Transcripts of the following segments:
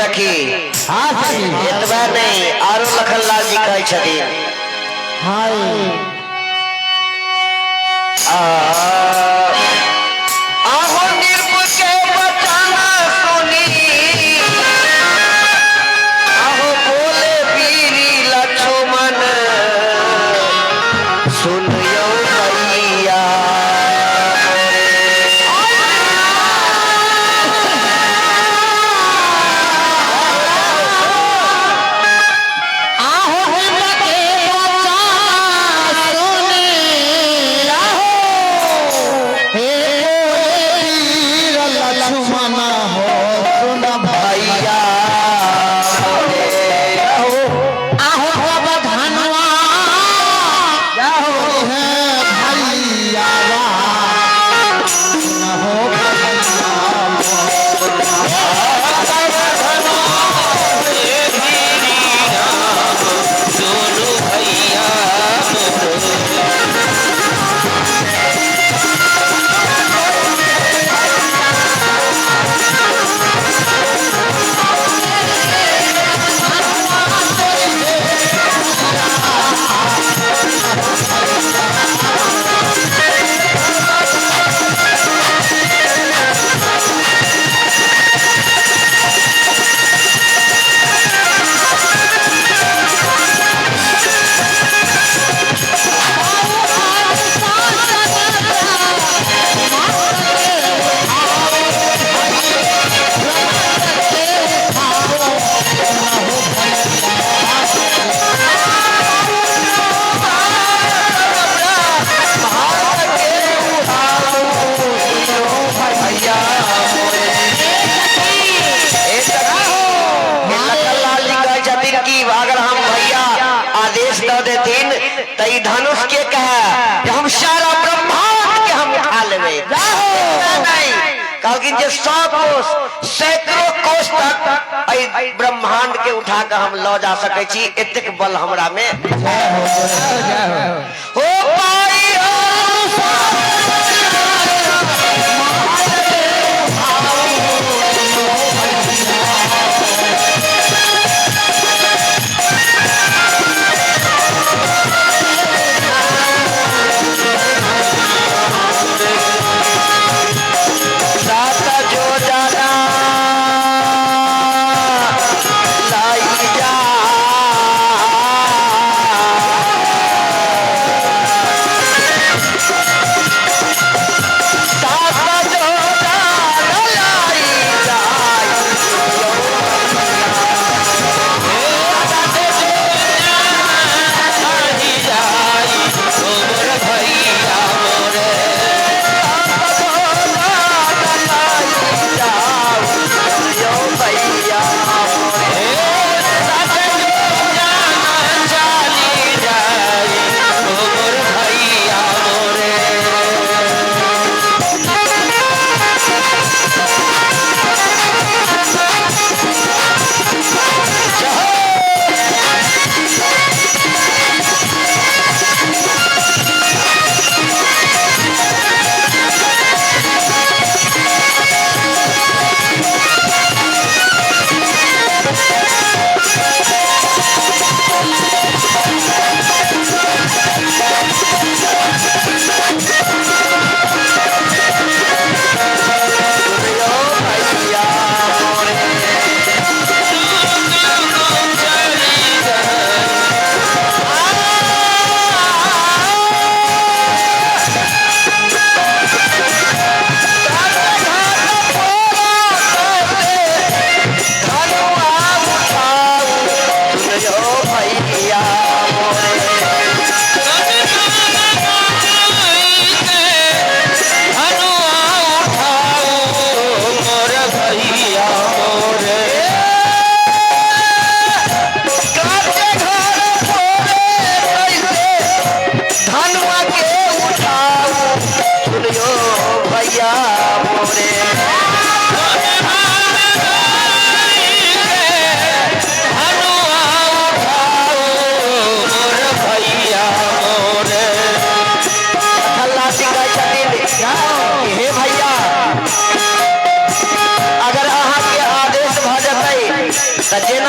सखी एतबा नहीं आरो लखनलाल जी कहे छथिन आहो निर्भ के बचाना सुनी आहो बोले वीरी लक्ष्मण सुनियो भैया तई धनुष के कहे हम सारा ब्रह्मांड के हम उठा लेवे नहीं जे 100 कोस सैकड़ों कोस तक ब्रह्मांड के उठा के हम लो जा सके छी एतेक बल हमरा में हो पाई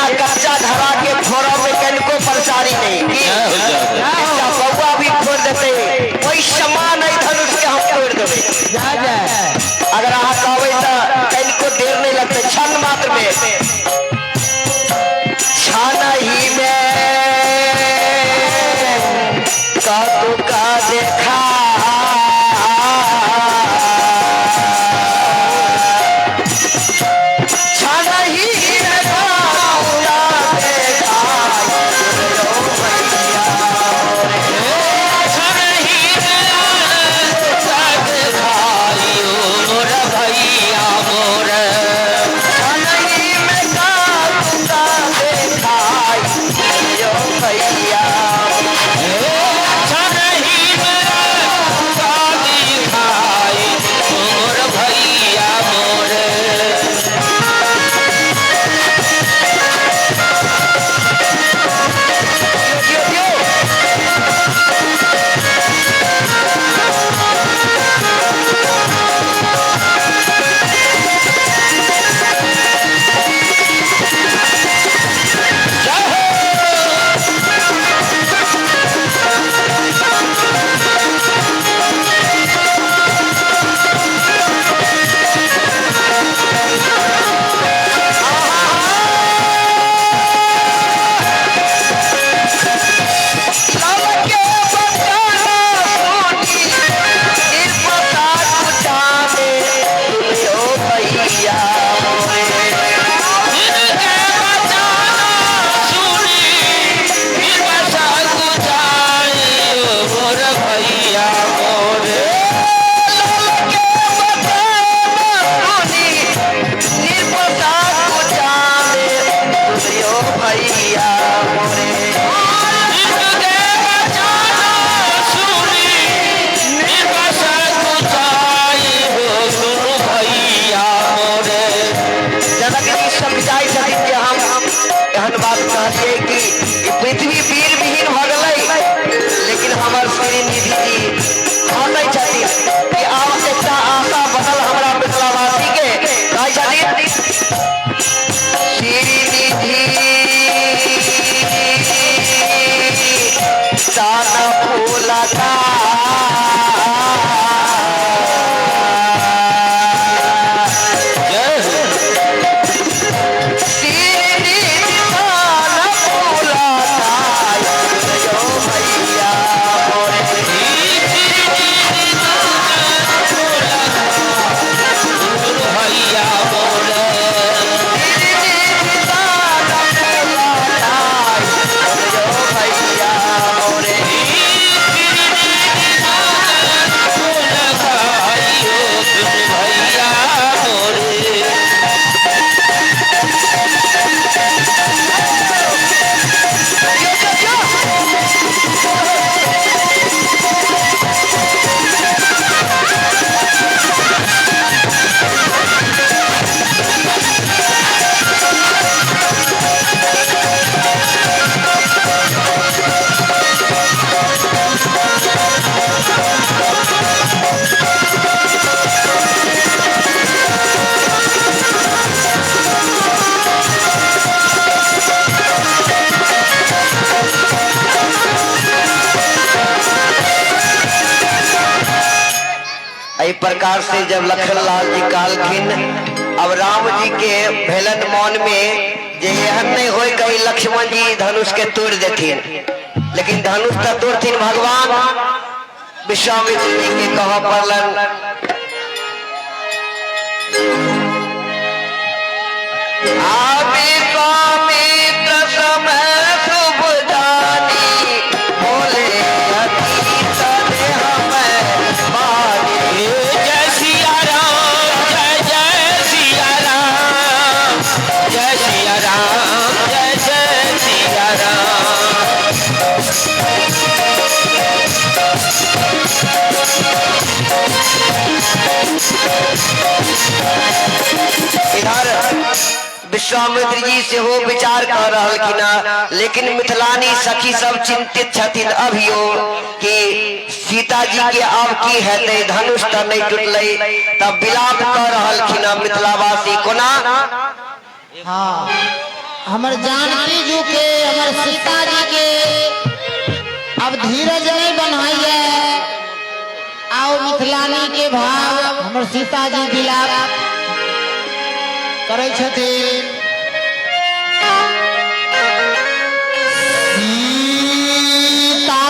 बिना कच्चा धरा के फोड़ा में कनको परेशानी नहीं इसका बउआ भी फोड़ देते कोई समान नहीं धनुष के हम फोड़ देवे अगर आप कहवे तो कनको देर नहीं लगते क्षण मात्र में क्षण ही में का तू का देखा पृथ्वी वीर विहीन हो गई लेकिन हमार श्री निधि जी कहते छथिन कि आब एक आशा बनल हमरा मिथिलावासी के कहै छथिन श्री निधि साना फूला का प्रकार से जब लखनलाल जी कहलखिन अब राम जी के भेलन मन में जे एहन नहीं हो कहीं लक्ष्मण जी धनुष के तोड़ देथिन लेकिन धनुष तो तोड़थिन भगवान विश्वामित्र जी के कह पड़लन विश्वामित्र जी से हो विचार कर रहा लेकिन मिथिलानी सखी सब चिंतित छथिन अभियो कि सीता जी के अब की है धनुष तो नहीं टूटल तब विलाप कर रहा मिथिलावासी कोना हमर जानकी जी के हमर सीता जी के अब धीरज नहीं बनाइए। आओ मिथिलानी के भाव हमर सीता जी विलाप करे छथिन। सीता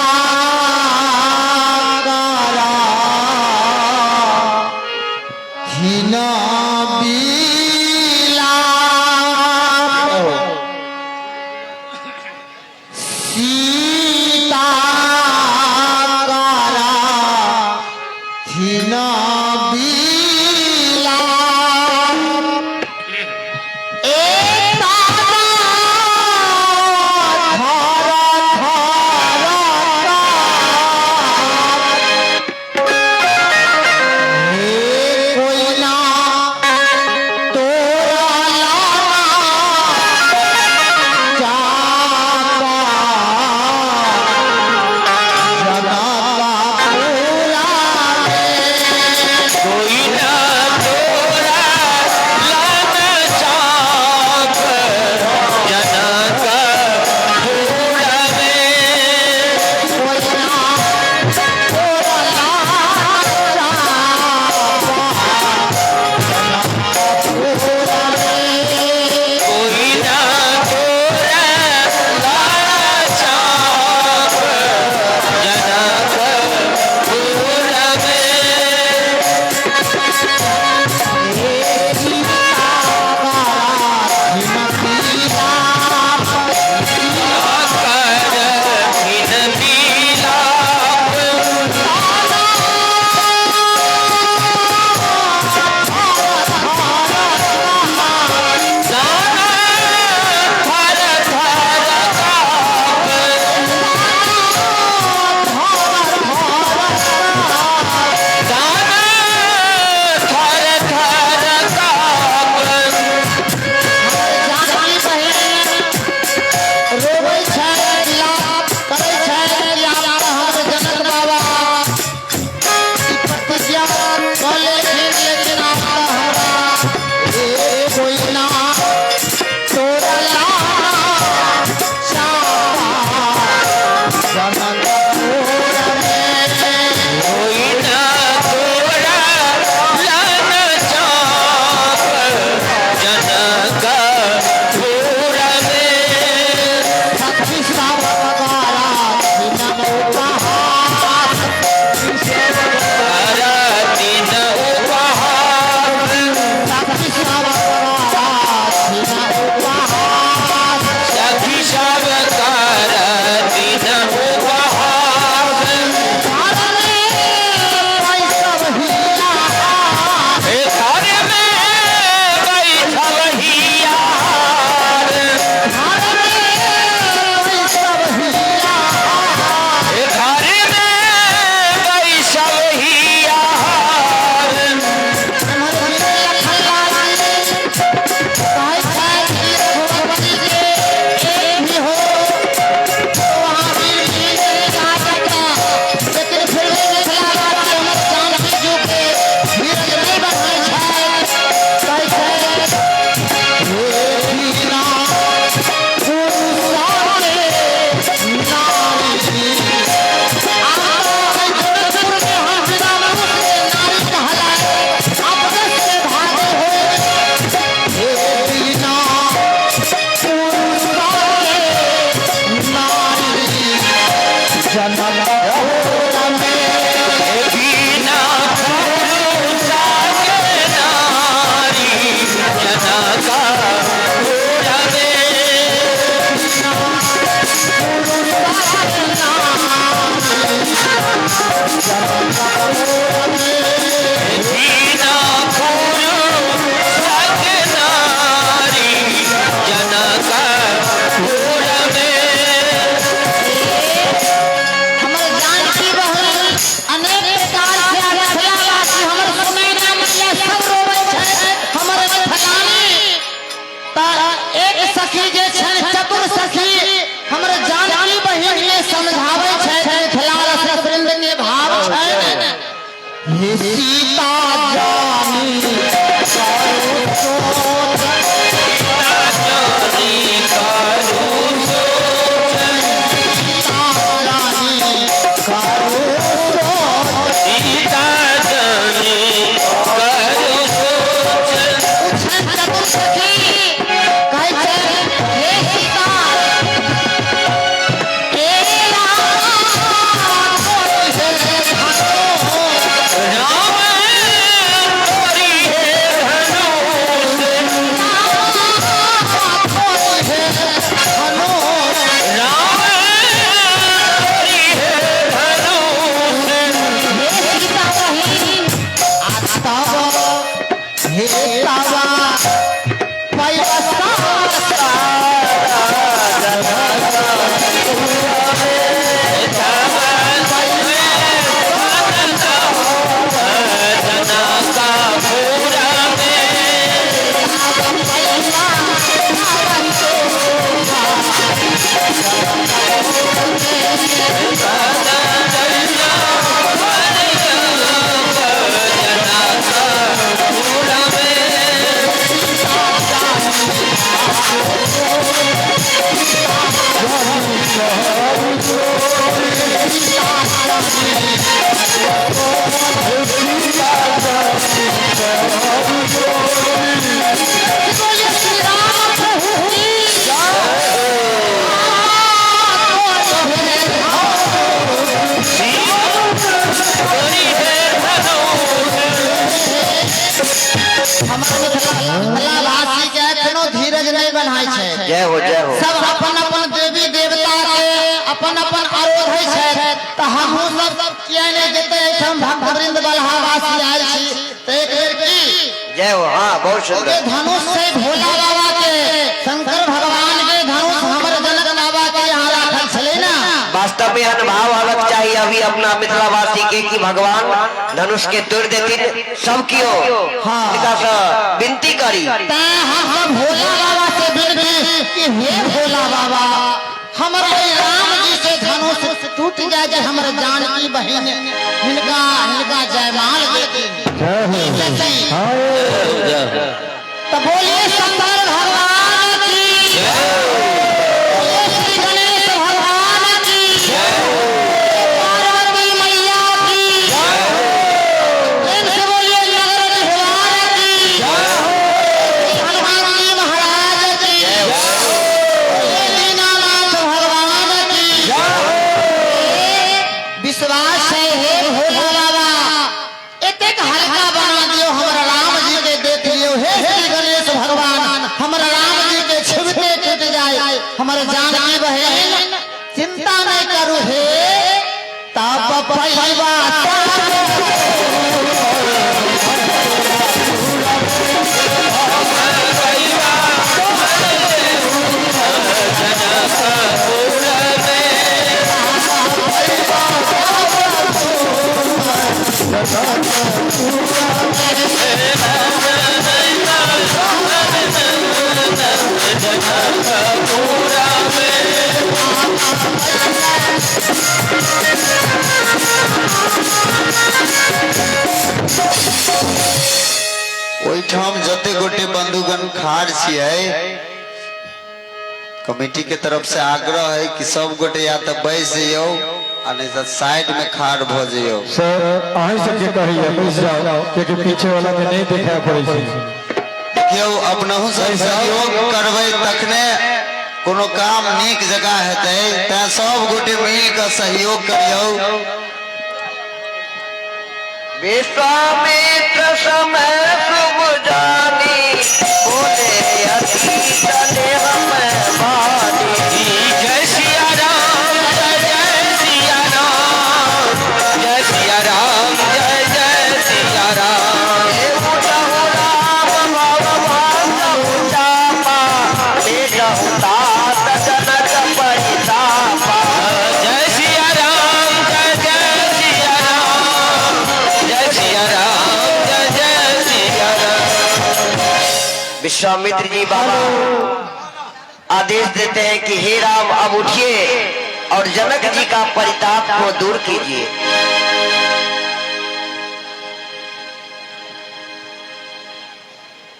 जानी जय हो जय हो। सब अपन अपन देवी देवता के अपन अपन आरोध है तो हम सब किया ने जते हम भक्त वृंद बलहावासी आयल छी तो एक बेर की जय हो। हाँ बहुत सुंदर। धनुष से भोला बाबा के शंकर भगवान के धनुष हमर जनक बाबा के यहाँ राखल छले ना। वास्तव में अनुभव अलग चाहिए अभी अपना मिथिलावासी के कि भगवान धनुष के तोड़ देती सब कियो। हाँ विनती करी हम भोला बाबा से विनती कि हे भोला बाबा हमारे राम जी से धनुष टूट जाए जे हमर जानकी बहन हिनका जयमाल देती तो बोलिए शंकर भगवान की बोलिए श्री गणेश भगवान की पार्वती मैया की प्रेम से बोलिए नगर भगवान की हनुमान जी महाराज की दीनानाथ भगवान की विश्वास है हे भोला बाबा एतेक हल्का बना दियो हमरा राम जी के देख लियो हे श्री गणेश भगवान हमरा राम जी के छुबते टूट जाए हमर जानकी बहन चिंता नहीं करू हे तब पैबा ओहिठाम जते गोटे बंधुगण खाड़ छियै कमेटी के तरफ से आग्रह है कि सब गोटे या तो बैस जाइयो आ नहीं तो साइड में खाड़ भ जाइयो। सर अहीं सबके कहिए बैस जाओ क्योंकि पीछे वाला के नहीं दिखाई पड़े छै। देखियो अपनहु सब सहयोग करबै तखने कोनो काम नीक जगह हेतै त सब गोटे मिल के सहयोग करियो। विश्वामित्र समय शुभ जानी बोले अति चले हम बानी। जय सिया राम जय जय सिया राम जय सिया राम जय जय सिया राम। हे उठा राम भगवान उठा पा हे जहुता जनक परितापा। जय सिया राम जय जय सिया राम जय सिया राम जय जय सिया राम। विश्वामित्र जी बाबा आदेश देते हैं कि हे राम अब उठिए और जनक जी का परिताप को दूर कीजिए।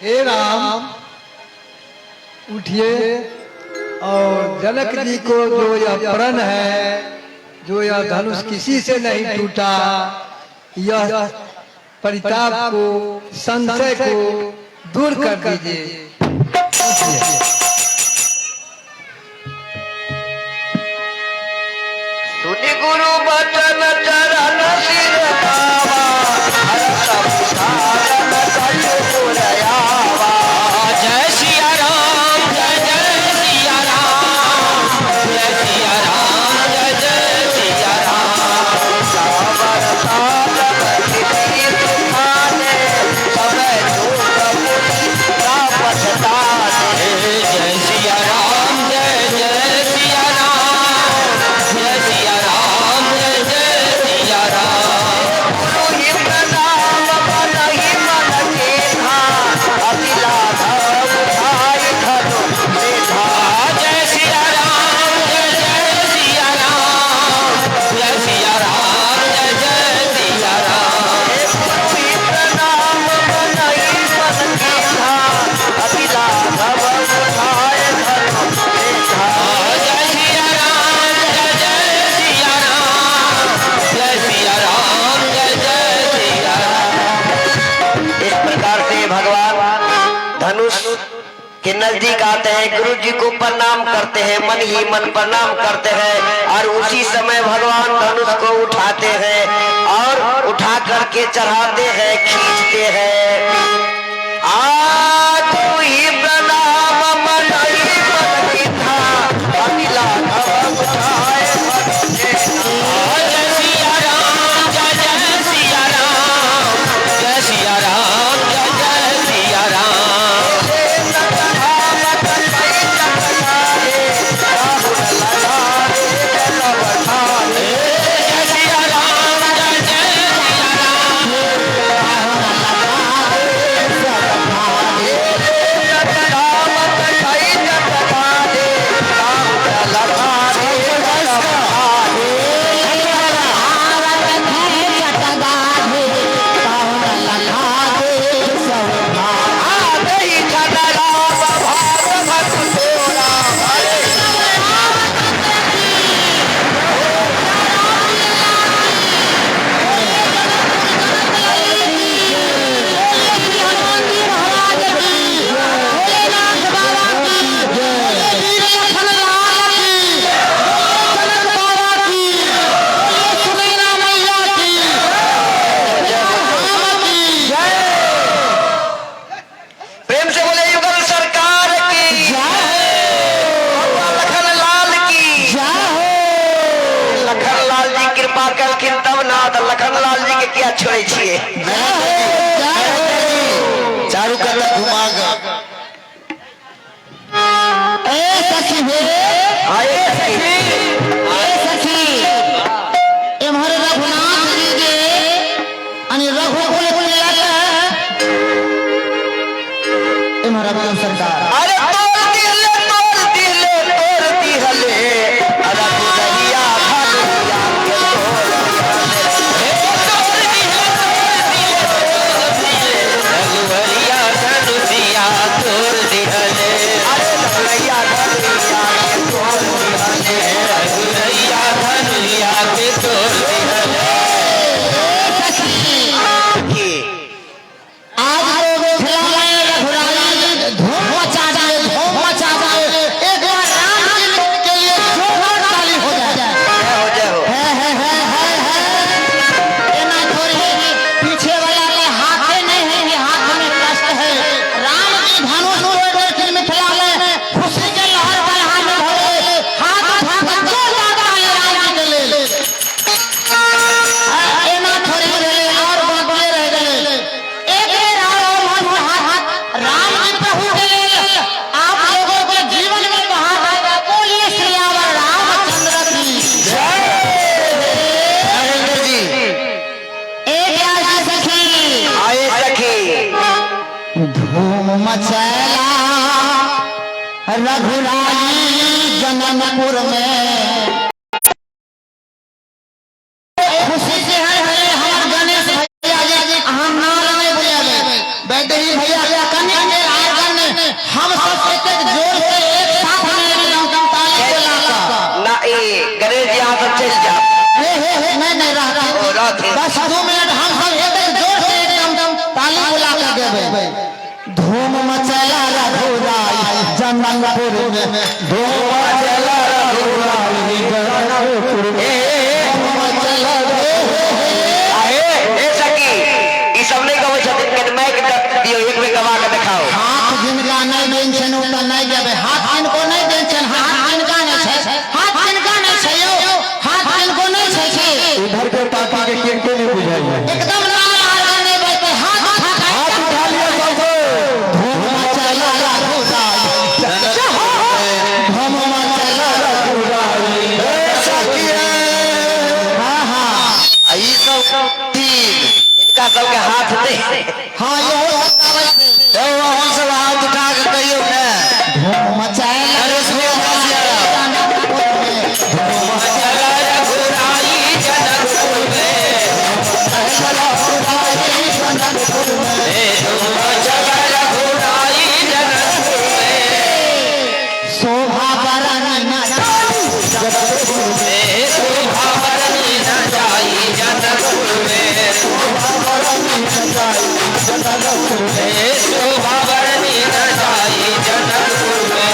हे राम उठिए और जनक जी को जो यह प्रण है जो यह धनुष किसी से नहीं टूटा यह परिताप को संशय को दूर कर दीजिए। सुनि गुरु बचन चरण सिर बाबा हरष उधारन कछु पुरयावा। जय सिया राम जय जय सिया राम जय सिया राम जय जय सिया राम। सावर साधन सिद्धि सुखाने समय झूठ मुनि का पछताने। जय सिया राम जय जय सिया राम जय सिया राम जय जय सिया राम। गुरु ही प्रणाम मन ही मन के था अभिलाषा उठाई धनुष से था। जय सिया राम जय जय सिया राम जय सिया राम जय जय सिया राम। गुरु ही प्रणाम मन ही मन के था अभिलाषा उठाई धनुष से था। जय सिया राम जय जय सिया राम जय सिया राम जय जय सिया राम। इस प्रकार से भगवान धनुष के नजदीक आते हैं, गुरु जी को प्रणाम करते हैं, मन ही मन प्रणाम करते हैं और उसी समय भगवान धनुष को उठाते हैं और उठा करके चढ़ाते हैं, खींचते हैं। आ तू ही प्रणाम मन ही मन छोड़े छिए चारू कत घुमा ग ए सखी हे आए सखी ए सखी एमहर रघुनाथ जी के अनि रघुकुल तिलक एमहर अपना सरकार अरे तोड़ दिले अरे बुढ़िया भानुया के रघुवरिया धनुषिया तोड़ दिले अरे रघुवरिया धनुषिया के तोड़ दिले रघुवरिया धनुषिया के तोड़ दिले आज लोग खिलाए रघुराई धूम मचा जाए एक बार राम जी के लिए जोरदार ताली हो जाए हो जाओ एना थोड़ी पीछे वाला के हाथ नहीं है हाथ में कष्ट है राम जी धनुष तोड़ के मिथिला में खुशी के लहर बहा में भरे हाथ उठा के जोरदार ताली राम जी के लिए एना थोड़ी रहे और बाकी रह गए एक हाथ राम जी प्रभु के लिए आप लोगों के जीवन में बहार है बोलिए श्रीयावर रामचंद्र की नरेंद्र जी एक आशी सखी आए सखी धूम मचैला रघुराई जनकपुर में खुशी से है हमार गणेश भैया जी हम नाल में बुलावे बैटरी भैया के कन्या के आयोजन में हम सब एक जोर से एक साथ में एकदम ताली बजाकर ना ए गणेश जी यहाँ से चल जा हे नहीं रहा बस 2 मिनट हम सब एक जोर से एकदम ताली बुला कर देवे धूम मचैला रघुराई जनकपुर में धूम मचैला रघुराई जनकपुर में आए ए सखी ई सब नहीं कहै छथिन कि मैं दियो एक में गवा के दिखाओ हाथ जिनका नहीं टेंशन उनका नहीं देवे हाथ जिनको नहीं टेंशन हाथ जिनका नहीं है हाथ जिनका नहीं है यो हाथ जिनको नहीं है इधर के पार्टी के किनको नहीं बुझाई एकदम लाल आगे नहीं बैठे हाथ उठा लिया सबको धूम मचैला रघुराई धूम मचैला रघुराई ई सब तीन इनका सबके हाथ दे हाँ ये तो हम सब हाथ उठा के कहियो ना धूम मचैला अरे सुनियो रघुराई जनकपुर में रघुराई जनकपुर में शोभा बरनी न शोभा बरनी न जाई जनकपुर में शोभा बरनी न जाई जनकपुर में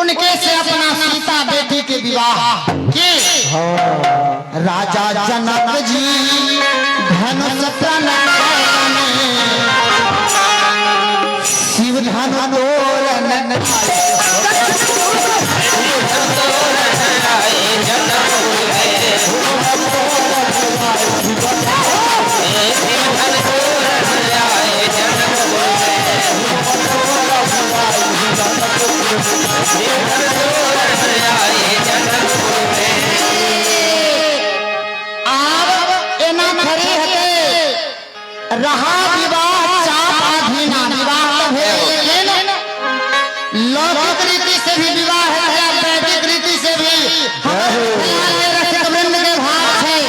उनके से अपना सीता बेटी के विवाह की राजा जनक जी धनुष प्रण शिव धनु तोरण जनकपुर रहा विवाह चाप आधीना विवाह तो भेल लेकिन लौकिक रीति से भी विवाह है या वैदिक रीति से भी रक्षाबंधन के भाग है।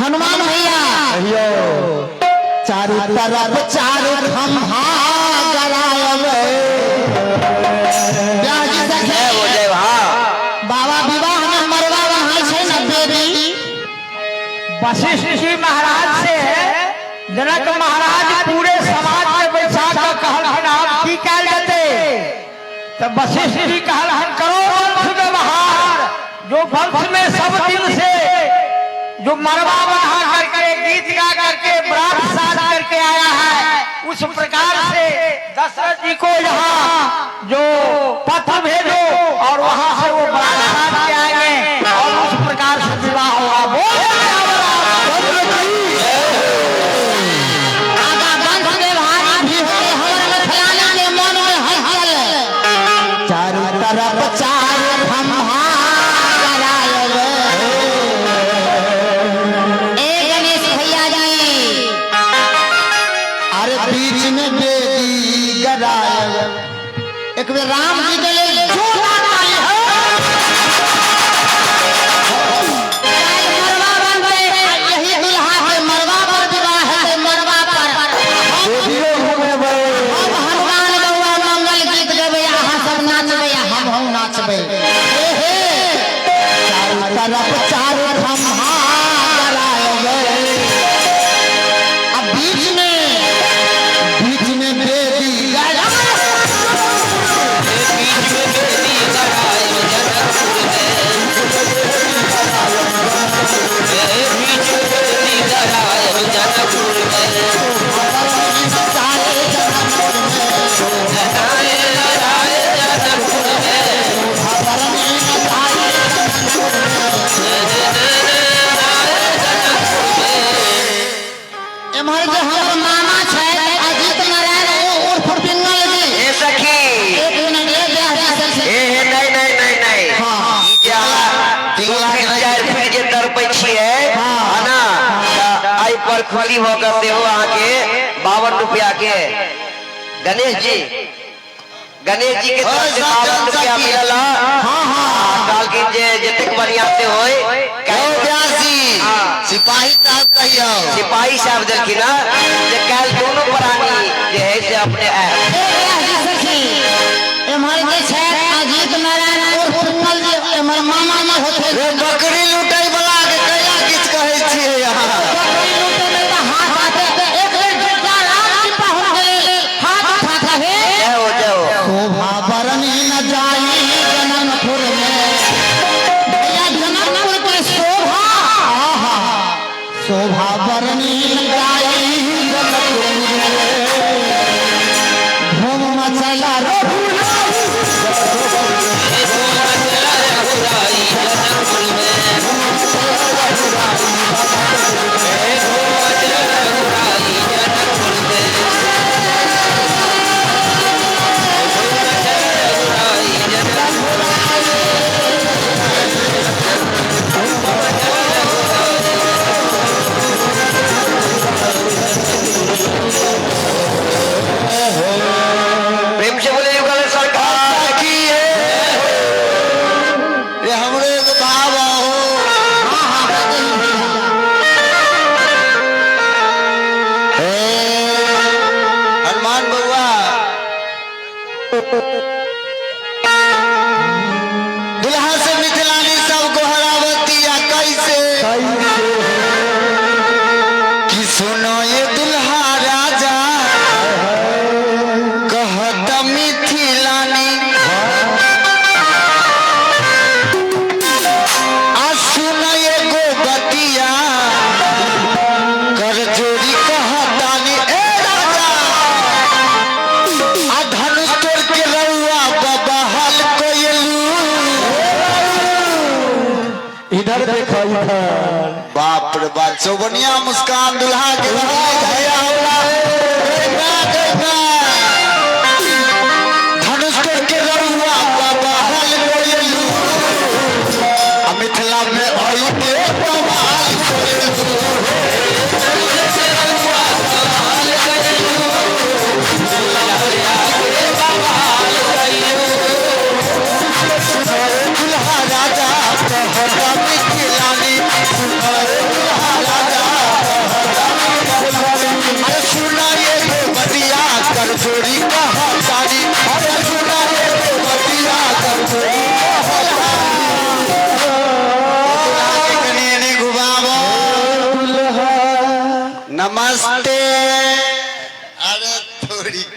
हनुमान भैया चारों तरफ चारों खंभा गरायब बाबा विवाह में मरवा वहाँ छै न बेटी। वशिष्ठ जी महाराज से जनक महाराज पूरे समाज में बैठा कर कहल आप की कल जाते तो वशिष्ठ जी कहल करो वंश व्यवहार जो वंश में सब दिन से जो मरवा बना करके गीत गा करके बरात साज करके आया है उस प्रकार से दशरथ जी को यहाँ जो पत्र भेजो और वहाँ से वो बरात साज के आएंगे और उस प्रकार से विवाह होगा। चारों तरफ चारों खंभा गरायब। ए गणेश भैया जी अरे बीच में बेटी गरायब। एक बेर राम जी के लिए जोरदार ताली हो। मरवा बन गए यही दुल्हा के मरवा पर विवाह है मरवा पर हनुमान गौआ मंगल गीत गवे अहाँ सब नाचबे हम हूँ नाचबे। चारों तरफ चारों खंभा गरायब। अब बीच में बेटी एम्हर जे हमर मामा छै अजीत नारायण उर्फ पिंगल जी ए सखी एक मिनट ले जा ए नहीं हाँ। तीन चार फीट जे तरपै छियै है ना आई पर खुली हो कर देहो अहाँ के 52 रुपया के गणेश जी के तरफ से 52 रुपया मिलल काल के जे जतेक बढ़िया से होय सिपाही साहब कहियो सिपाही साहब देलखिन ना जे काल दोनों प्राणी जे है से अपने आए एम्हर जे छै अजीत नारायण उर्फ पिंगल जी एम्हर मामा जी होते बकरी लुटाई वाला के कया किछ कहै छियै यहाँ बकरी लूटे में तो हाथ आते एक बेटा राम जी पहुंच गए हाथ उठा के जाओ शोभा बरनी न जाई जनकपुर में भैया जनकपुर के शोभा शोभा बरनी न जाई जनकपुर में धूम मचला प्रेम से बोले युगल सरकार की है। रे हमरे एगो भाव हो हनुमान बउआ दुल्हा से मिथिलानी सब को हरावती या कैसे कि सुनो ये दुल्हा राजा कहत मिथिलानी आ सुन ये गोबतिया कर जोड़ी कहतानी ए राजा आ धनुष तोड़ के रउआ बाबा हाल कोयलू इधर देखो इधर बाप रे बाप चौबनिया मुस्कान दुल्हा के भैया होला धनुष तोड़ के रउआ बाबा हाल कोयलू आ मिथिला में आई के बाबा हाल कोयलू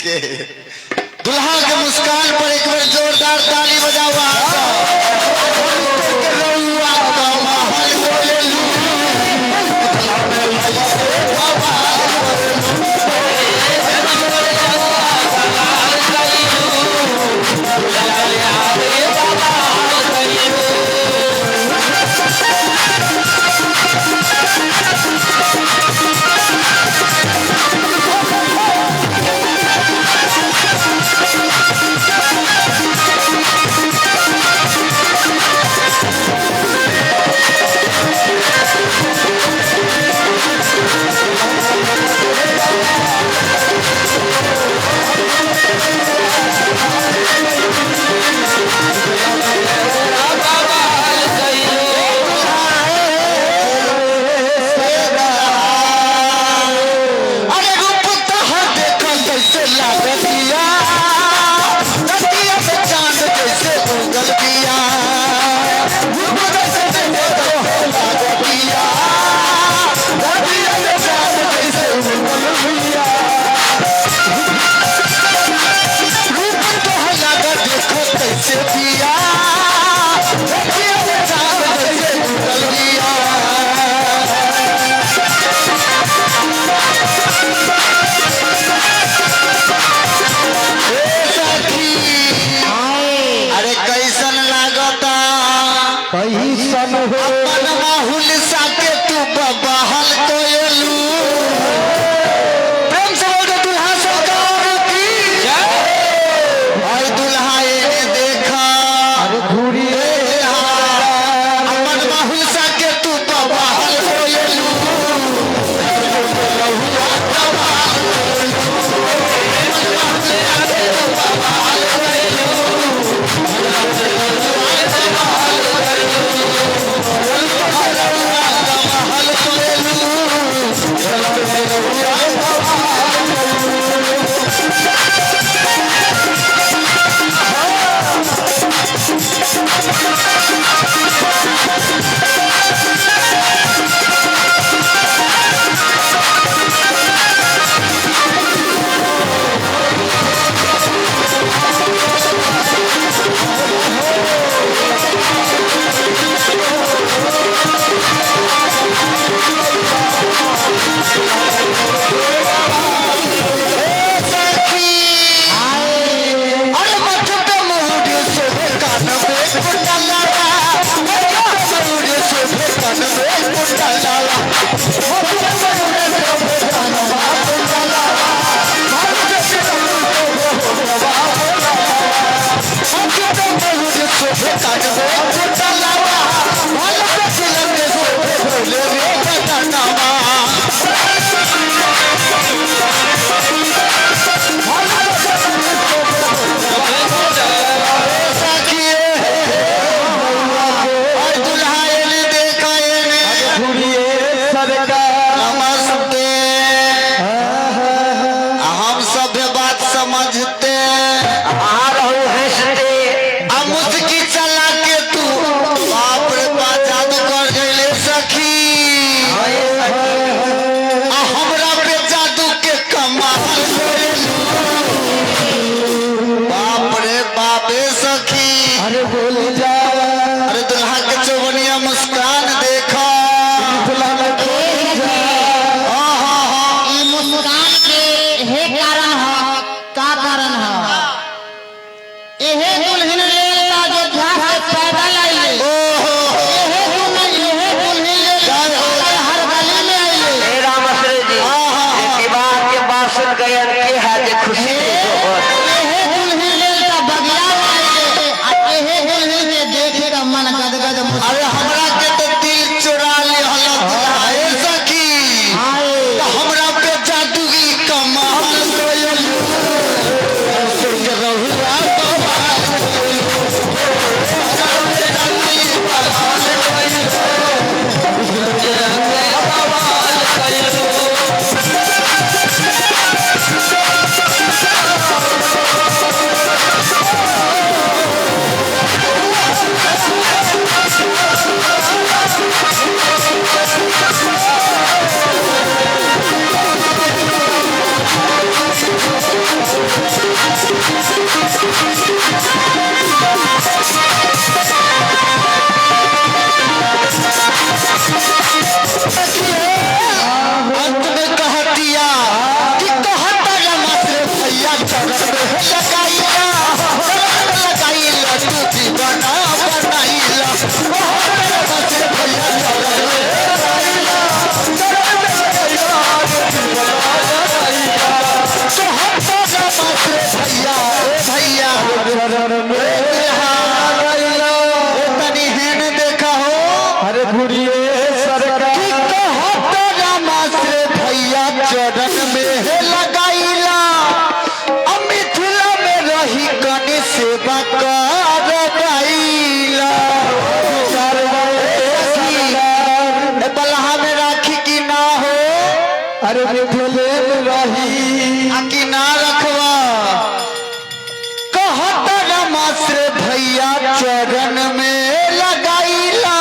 के दुल्हा के मुस्कान पर एक बार जोरदार ताली बजाओ। अपन माहौल साके तू बबहल कोयलू प्रेम से बोल दो दुल्हा सरकार की जय। और दुल्हा ये देखा अरे घूरी अपन माहौल साके तू बबहल कोयलू अरे घुड़िए सरकार भैया चरण में लगाईला मिथिला में रही कने सेवा करवाईला बलहा में राखी की ना हो अरे मिथिले में रही कि ना रखवा कहत रमाश्र भैया चरण में लगाईला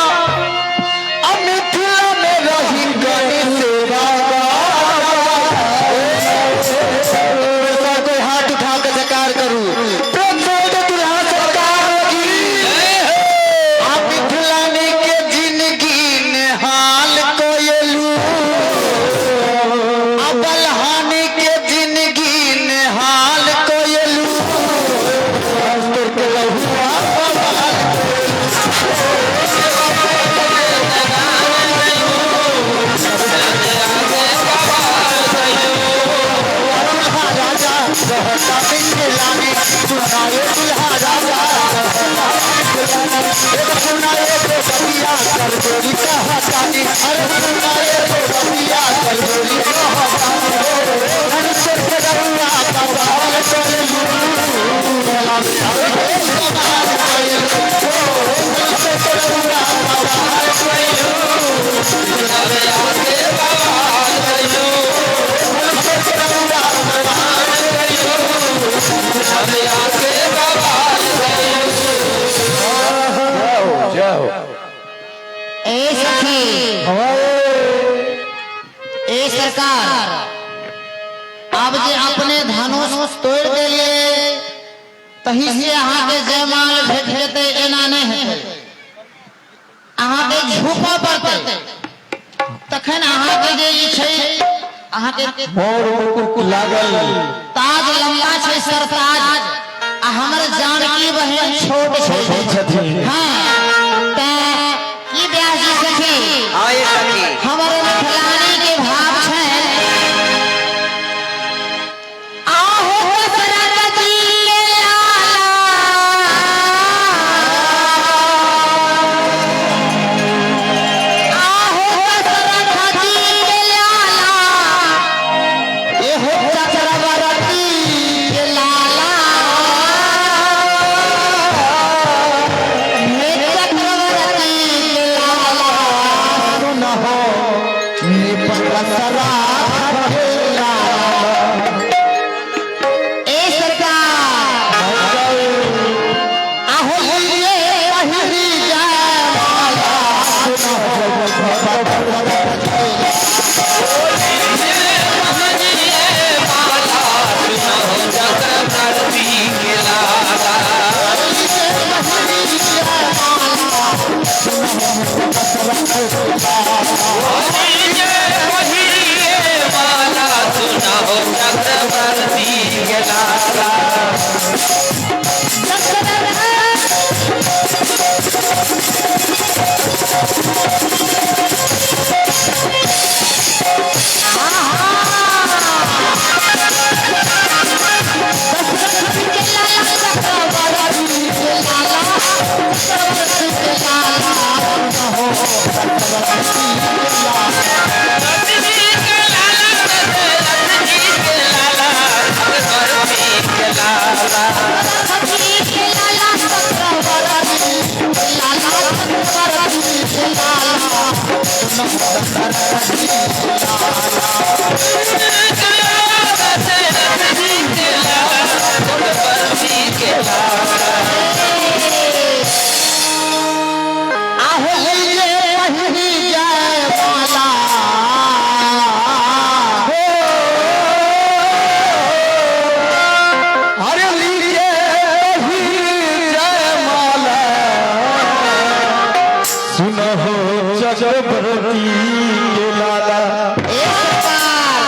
मिथिला में रही गणे सेवा कोई हाथ उठा के सरकार करू दुल्हा सरकार की मिथिलानी के जिंदगी निहाल कोयलू बलहानी के जिंदगी निहाल कोयलू मिथिलानी सुनाए दुल्हा राजा सुनाए तो बतिया कर जोड़ी कहतानी अरे सुनाए तो बतिया कर जोड़ी कहतानी धनुष के रउआ कपाल कोयलू धनुष के रउआ कपाल कोयलू ए सरकार अब जे अपने धनुष तोड़ दिए तही से अहाँ के जयमाल भेट जेते एना नहीं हेतै अहाँ के झुकऽ पड़तै तखन अहाँ के जे छै अहाँ के मोर मुकुट लागल ताज लंबा छै सरताज आ हमर जानकी बहन छोट छै छथिन हां ते की ब्याजी सखी हाँ ये सखी हमर मिथिलानी के भाव छै आहो सरत जी के लाला आहो सरत जी के लाला एहो चक्रवर्ती के लाला हे चक्रवर्ती के लाला सुनहो निपसरा खेला ए सरकार आहो ये पहिरी जामाला चक्रवर्ती के लाला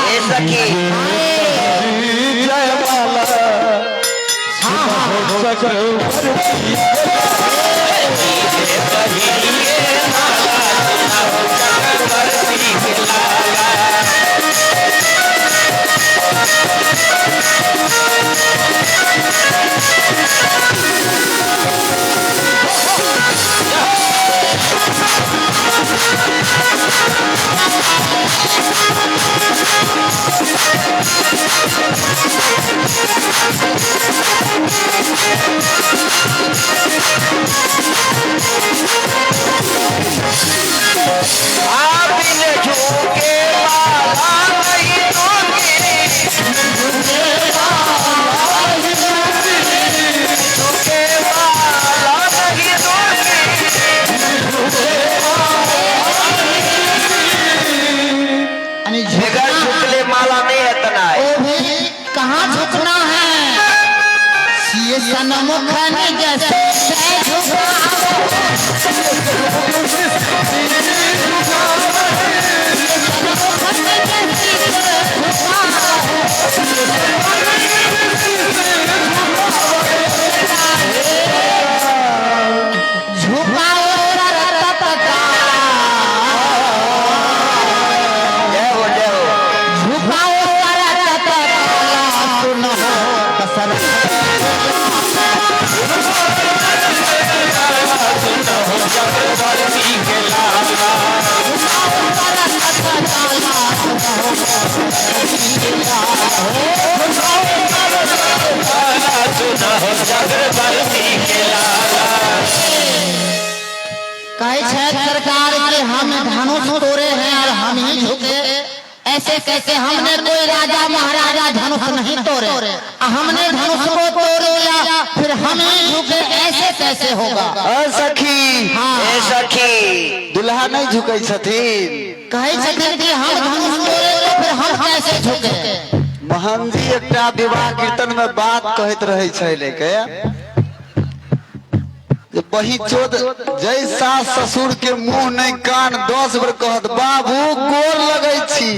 ये सखी जयमाला चक्रवर्ती Hey! बिन झुके माला नहीं दूंगी, झुके माला नहीं दूंगी, बगैर झुकले माला नहीं हटना है। वो भी कहाँ झुकना है? ये सनम खाने जैसे झुका कहे सरकार के हम धनुष तोड़े हैं और हम ही झुके, ऐसे कैसे? हमने कोई राजा महाराजा धनुष नहीं तोड़े, हमने धनुष को तोड़ लिया फिर हम ही झुके, ऐसे कैसे होगा? सखी हाँ। सखी दुल्हा नहीं झुकै छथिन। कहे छथिन कि हम धनुष तोड़े तो फिर हम कैसे झुके? महन जी एकटा विवाह कीर्तन में बात कहत रहे छै लेके बही चोद जय सास ससुर के मुंह नहीं कान 10 बेर कहत बाबू गोर लगै छी,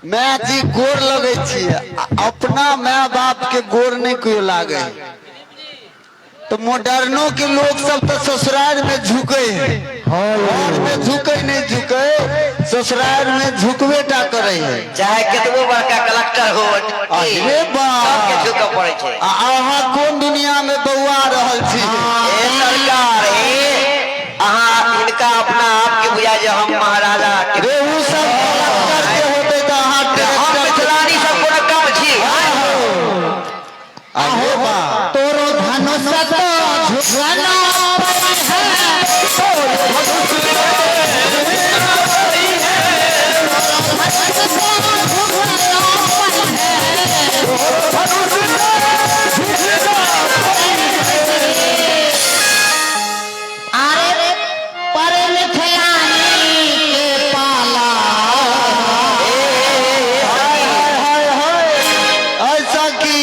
मैं जी गोर लगै छी, अपना माय बाप के गोर नहीं कोई लागे। तो मॉडर्नो के लोग सब तो ससुराल में झुके हैं, घर में झुके नहीं झुके, ससुराल में झुकबे टा करे है, चाहे कितनो बड़का कलेक्टर हो। अरे बाप झुकऽ पड़े छै। अहाँ कोन दुनिया में बौआ रहल छी? ए सरकार अहाँ इनका अपना आप के बुझा जे हम महाराजा रे उ सब कलेक्टर के होते तो अहाँ हम ट्रैक्टर मिथिलानी सब को कम छी। अरे बा तोरो धनुष तो झुकना अरे पर मिथिलानी के पाला ऐसा की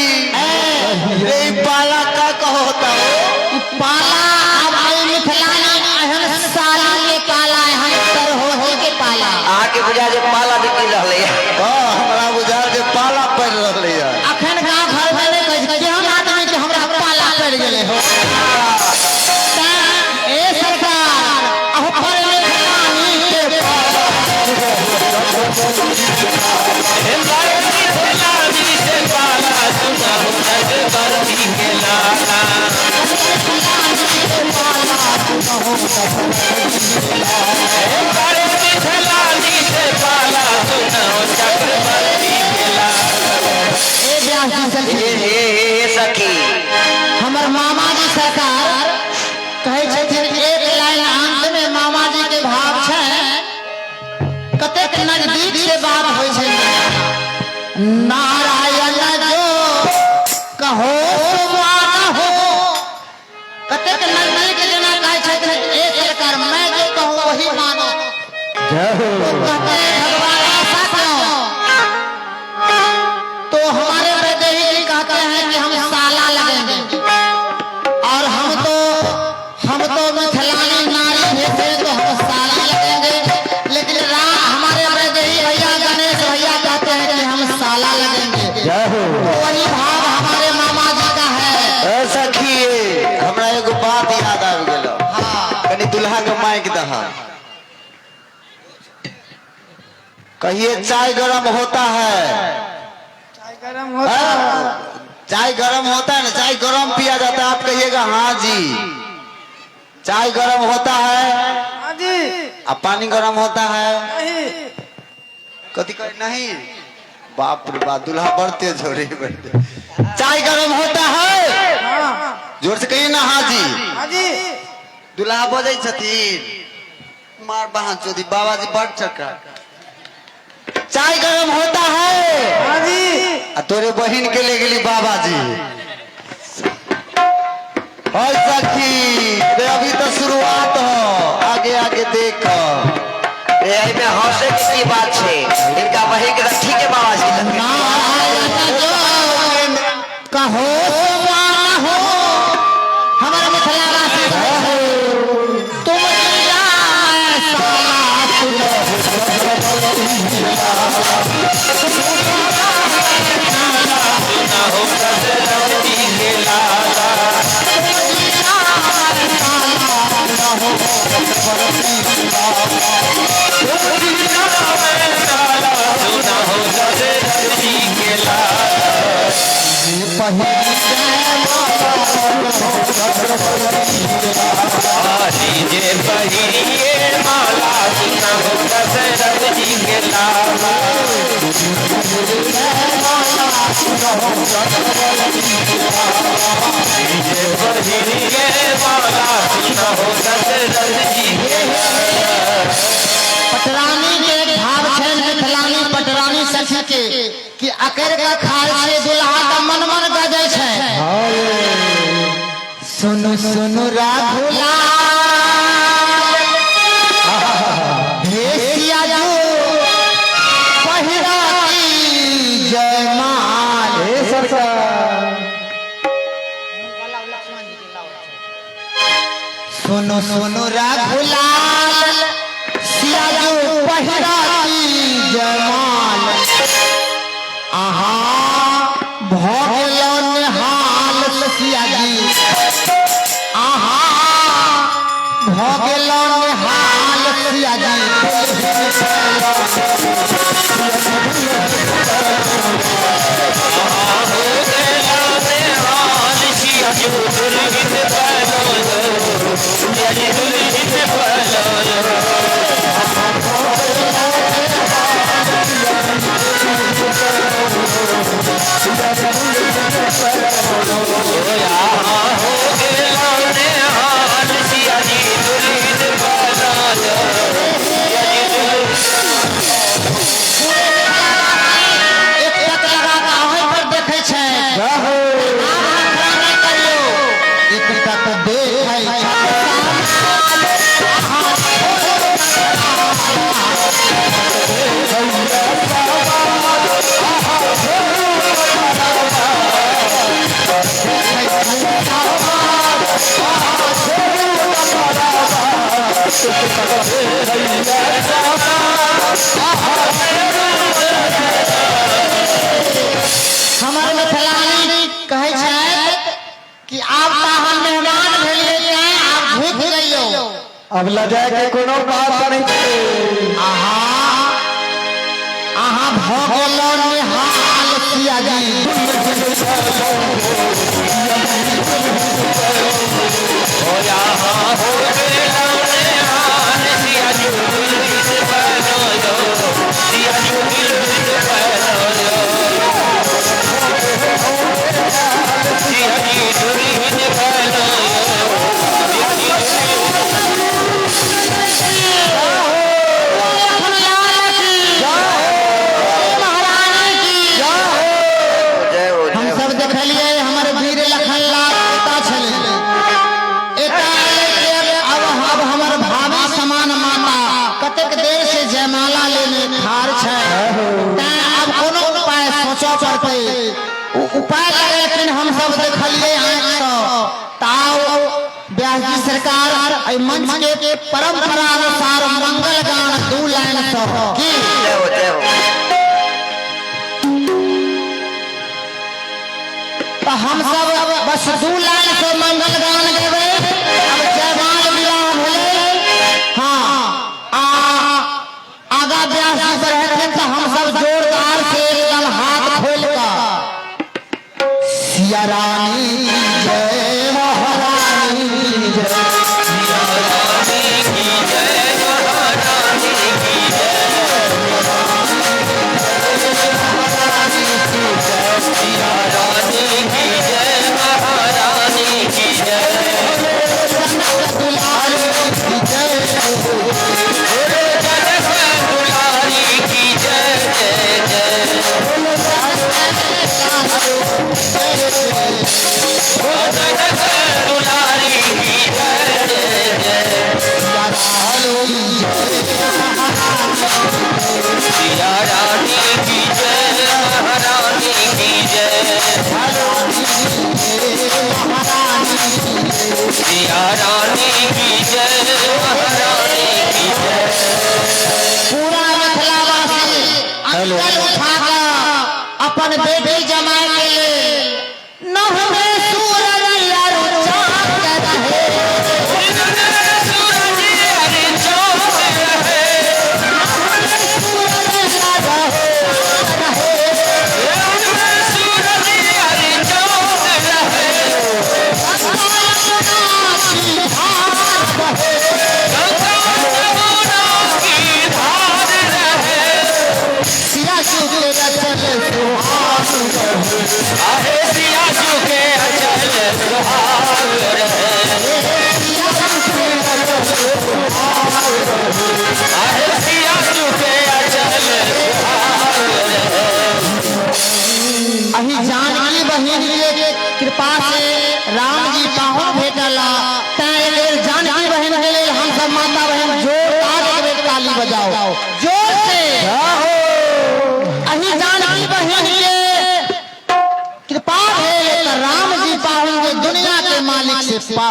रे पाला का होता हो? पाला अब आई मिथिलानी एहन साला के पाला एहन तर हो के पाला अहाँ के बुझा जे पाला बिकि रहले हाँ हमरा बुझाल जे पाला पड़ रहले है। अखन गांव घर में नहीं कह केहन आदमी के हमरा पाला पड़ गेले हो। ए सरकार अहो पर मिथिलानी के सखी हमर मामा जी सरकार कहे छथिन एक लाइन अंत में मामा जी के भाव छै, कतेक नजदीक से बात होइ छै। नारायण जो कहो मान हो, कतेक नजदीक जेना कहे छथिन ए सरकार मैं जो कहूँ वही मानो। कहते हैं भगवान ऐसा क्यों? तो हमारे वैदेही जी कहते हैं कि हम साला लगेंगे और हम तो मिथिलानी नारी भेजे तो हम साला लगेंगे, लेकिन हमारे वैदेही भैया गणेश भैया कहते हैं कि हम साला लगेंगे। तो वही भाव हमारे मामा जी का है। सखी हमरा एगो बात याद आबि गेलो, कनी दुल्हा के माइक दहा। कहिए चाय गरम होता है, चाय गरम होता है ना, चाय गरम पिया जाता है। आप कहिएगा हाँ जी। चाय गरम होता है हाँ जी, अब पानी गरम होता है नहीं, कथी कहे नहीं? बाप रे बाप, दुल्हा बढ़ते झोरे बढ़ते। चाय गरम होता है, जोर से कहिए ना हाँ जी। दुल्हा बजे छथिन मार बहन चोदी बाबा जी बड़ चक्का चाय गरम होता है हाँ जी। तोरे बहन के ले गेली बाबा जी और सखी रे अभी तो शुरुआत हो आगे आगे देख में हौसले की बात है इनका बहन के ठीक है बाबा जी कहो हो हमारे मिथिलावासी तुम पटरानी के भाव छे मिथिलानी पटरानी सखी के कि अकर का खाल से दुल्हा का मन मन गजै छे सुनु सुनु राघुला भेसिया जो पहिरा की जयमाल हे सरकार सुनु सुनु राघुलाल सिया जो पहिरा की जयमाल आहा भगलो निहाल सिया जी आहा भगलो निहाल सिया हमारे मिथिलानी कहे छे कि आप हम मेहमान भेलिए आप भूख गइयो अब लजाए के कोनो बात नहीं छे आहा आहा भगलो निहाल सिया जी हम सब देखलिए हमारे वीर लखन लाल पिता छले अब हमार भाभी समान माता कतेक देर से जयमाला लेने खार छे तैं अब कोनो उपाय सोचो पड़ते उपाय लगे लेकिन हम सब देखलिए आंख से ताऊ ब्याजी सरकार आई मंच के परंपरा अनुसार मंगल गान 2 लाइन से की जय हो तो हम सब बस 2 लाइन से मंगल गान गेबे अब जयमाल विवाह भेले हाँ आगा ब्याह से बढ़े तो हम सब जोरदार से एकदम हाथ खोल का सिया रानी जय महारानी जय महारानी की जय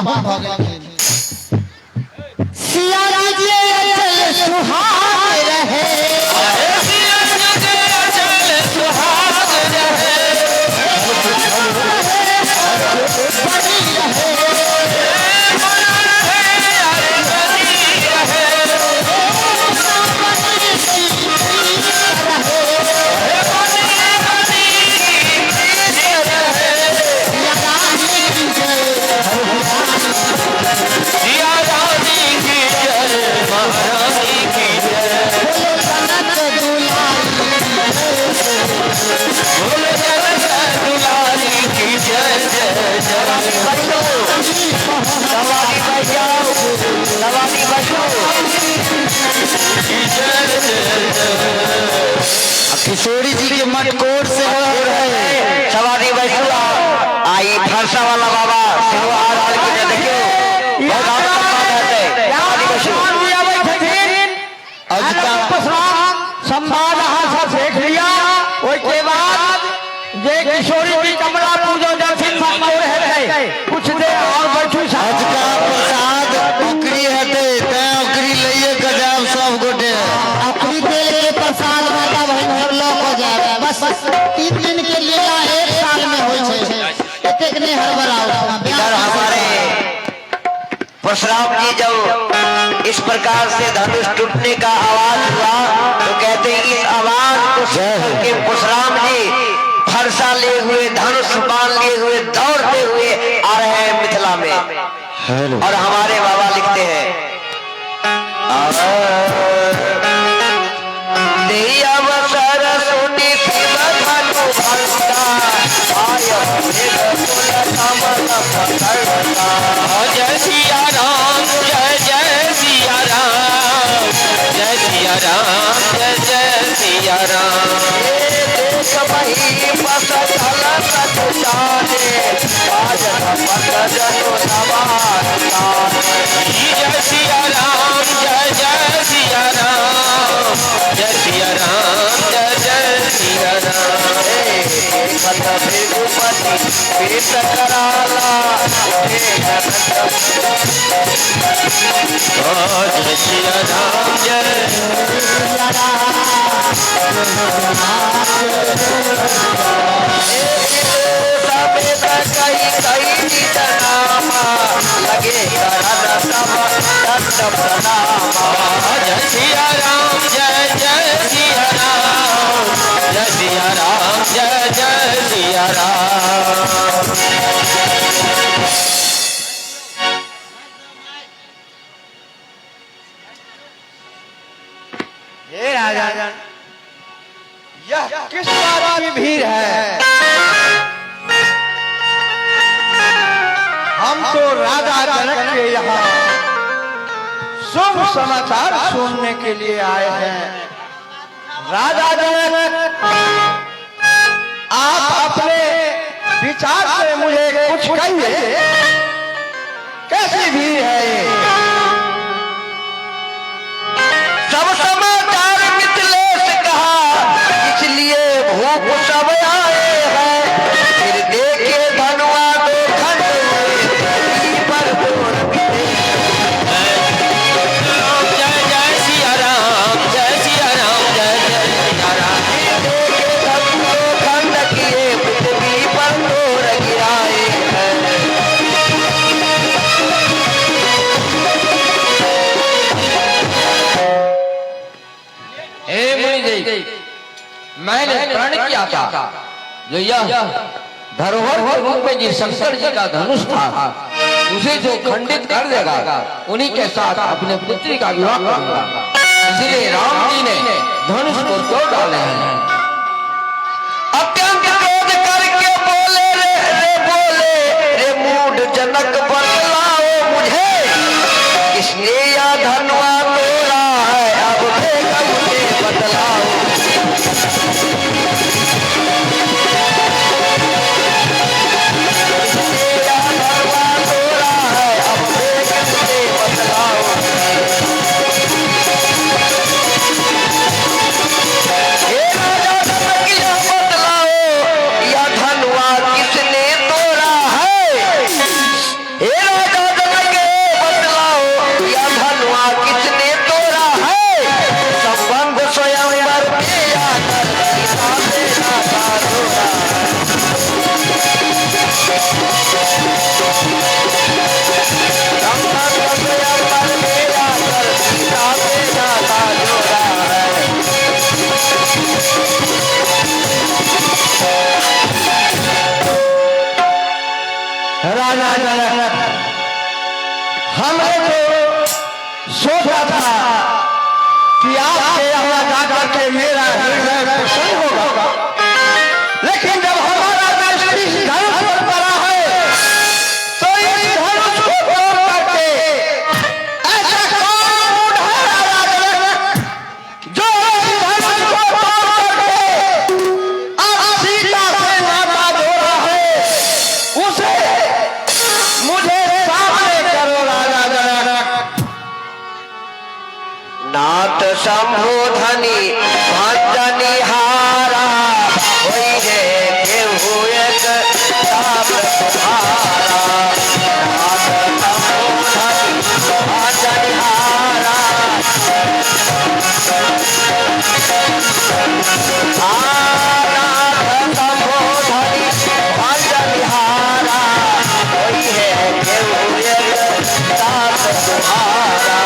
पाहुन भ गेलखिन सिया जी अचल सुहाग रहे किशोरी जी के मटकोर से है सवारी बैठुआ आई फरसा वाला बाबा सेहो आ रहल के ने देखियो बहुत आशीर्वाद हेतै सवारी बैठू अजका संवाद अहाँ सब देख लिया ओइ के बाद जे किशोरी जी कमला पूजो दर्शन संगोर हेतै कुछ देर और बैठू अजका प्रसाद ओकरी हटे तै ओकरी लइए गजाब सब गोटे अपनी तेल के प्रसाद माता बहन हर लोग हो जाए बस 3 दिन के लीला एक साल में हो छे एतेक ने हड़बड़ाओ इधर हमारे परशुराम जी जब इस प्रकार से धनुष टूटने का आवाज हुआ तो कहते हैं इस आवाज को सुन के परशुराम जी फरसा लिए हुए धनुष बाण लिए हुए दौड़ते हुए आ रहे हैं मिथिला में। और हमारे बाबा लिखते हैं जय सिया राम जय जय सिया राम जय सिया राम जय जय सिया राम जय सिया राम जय जय सिया राम जय सिया राम जय जय सिया राम जय सिया राम जय जय सिया राम जय जय सिया राम जय सिया राम जय जय सिया राम हे राजन यह किस बात की भीड़ है? हम तो राजा जनक के यहाँ शुभ समाचार सुनने के लिए आए हैं। राजा जनक आप अपने विचार से मुझे कुछ कहिए, कैसी भीड़ है ये? सब समाचार मिथिलेश कहा इसलिए भूख सब आए हैं। फिर देखे धनुआ दो खंड पर जय जय सिया राम जय सिया राम जय जय सिया राम देखे धनु दो खंड किए पृथ्वी पर तोड़ गिराए हैं। हे मुनि जी मैंने प्रण किया था जो यह धरोहर के रूप में जिस शंकर जी का धनुष था उसे जो खंडित कर देगा उन्हीं के साथ अपने पुत्री का विवाह करूंगा। इसलिए राम जी ने धनुष को तोड़ डाले हैं। अत्यंत क्रोध करके बोले रे मूढ़ जनक बतलाओ मुझे किसने यह धनुआ तोड़ा है। अब बेगम मुझे बतलाओ किसने यह धनुआ तोड़ा है। अब बेगम मुझे बतलाओ हे राजा जनक यह बतलाओ यह धनुआ किसने तोड़ा है। हे राजा सोचा था कि आपके यहाँ जाकर के मेरा हृदय प्रसन्न होगा, लेकिन जब हमारा दृष्टि धनुष पर पड़ा है तो इस धनुष को तोड़ करके ऐसा कौन उठाया राजा जो इस धनुष को तोड़ करके अब सीता से नाता जोड़ा है, उसे मुझे सामने करो राजा जनक। नाथ संबोधनी भजनी हारा होई रे केहू एक ताप तुम्हारा। नाथ संबोधनी भजनी हारा नाथ संबोधनी भजनी हारा होई है केहू एक ताप तुम्हारा।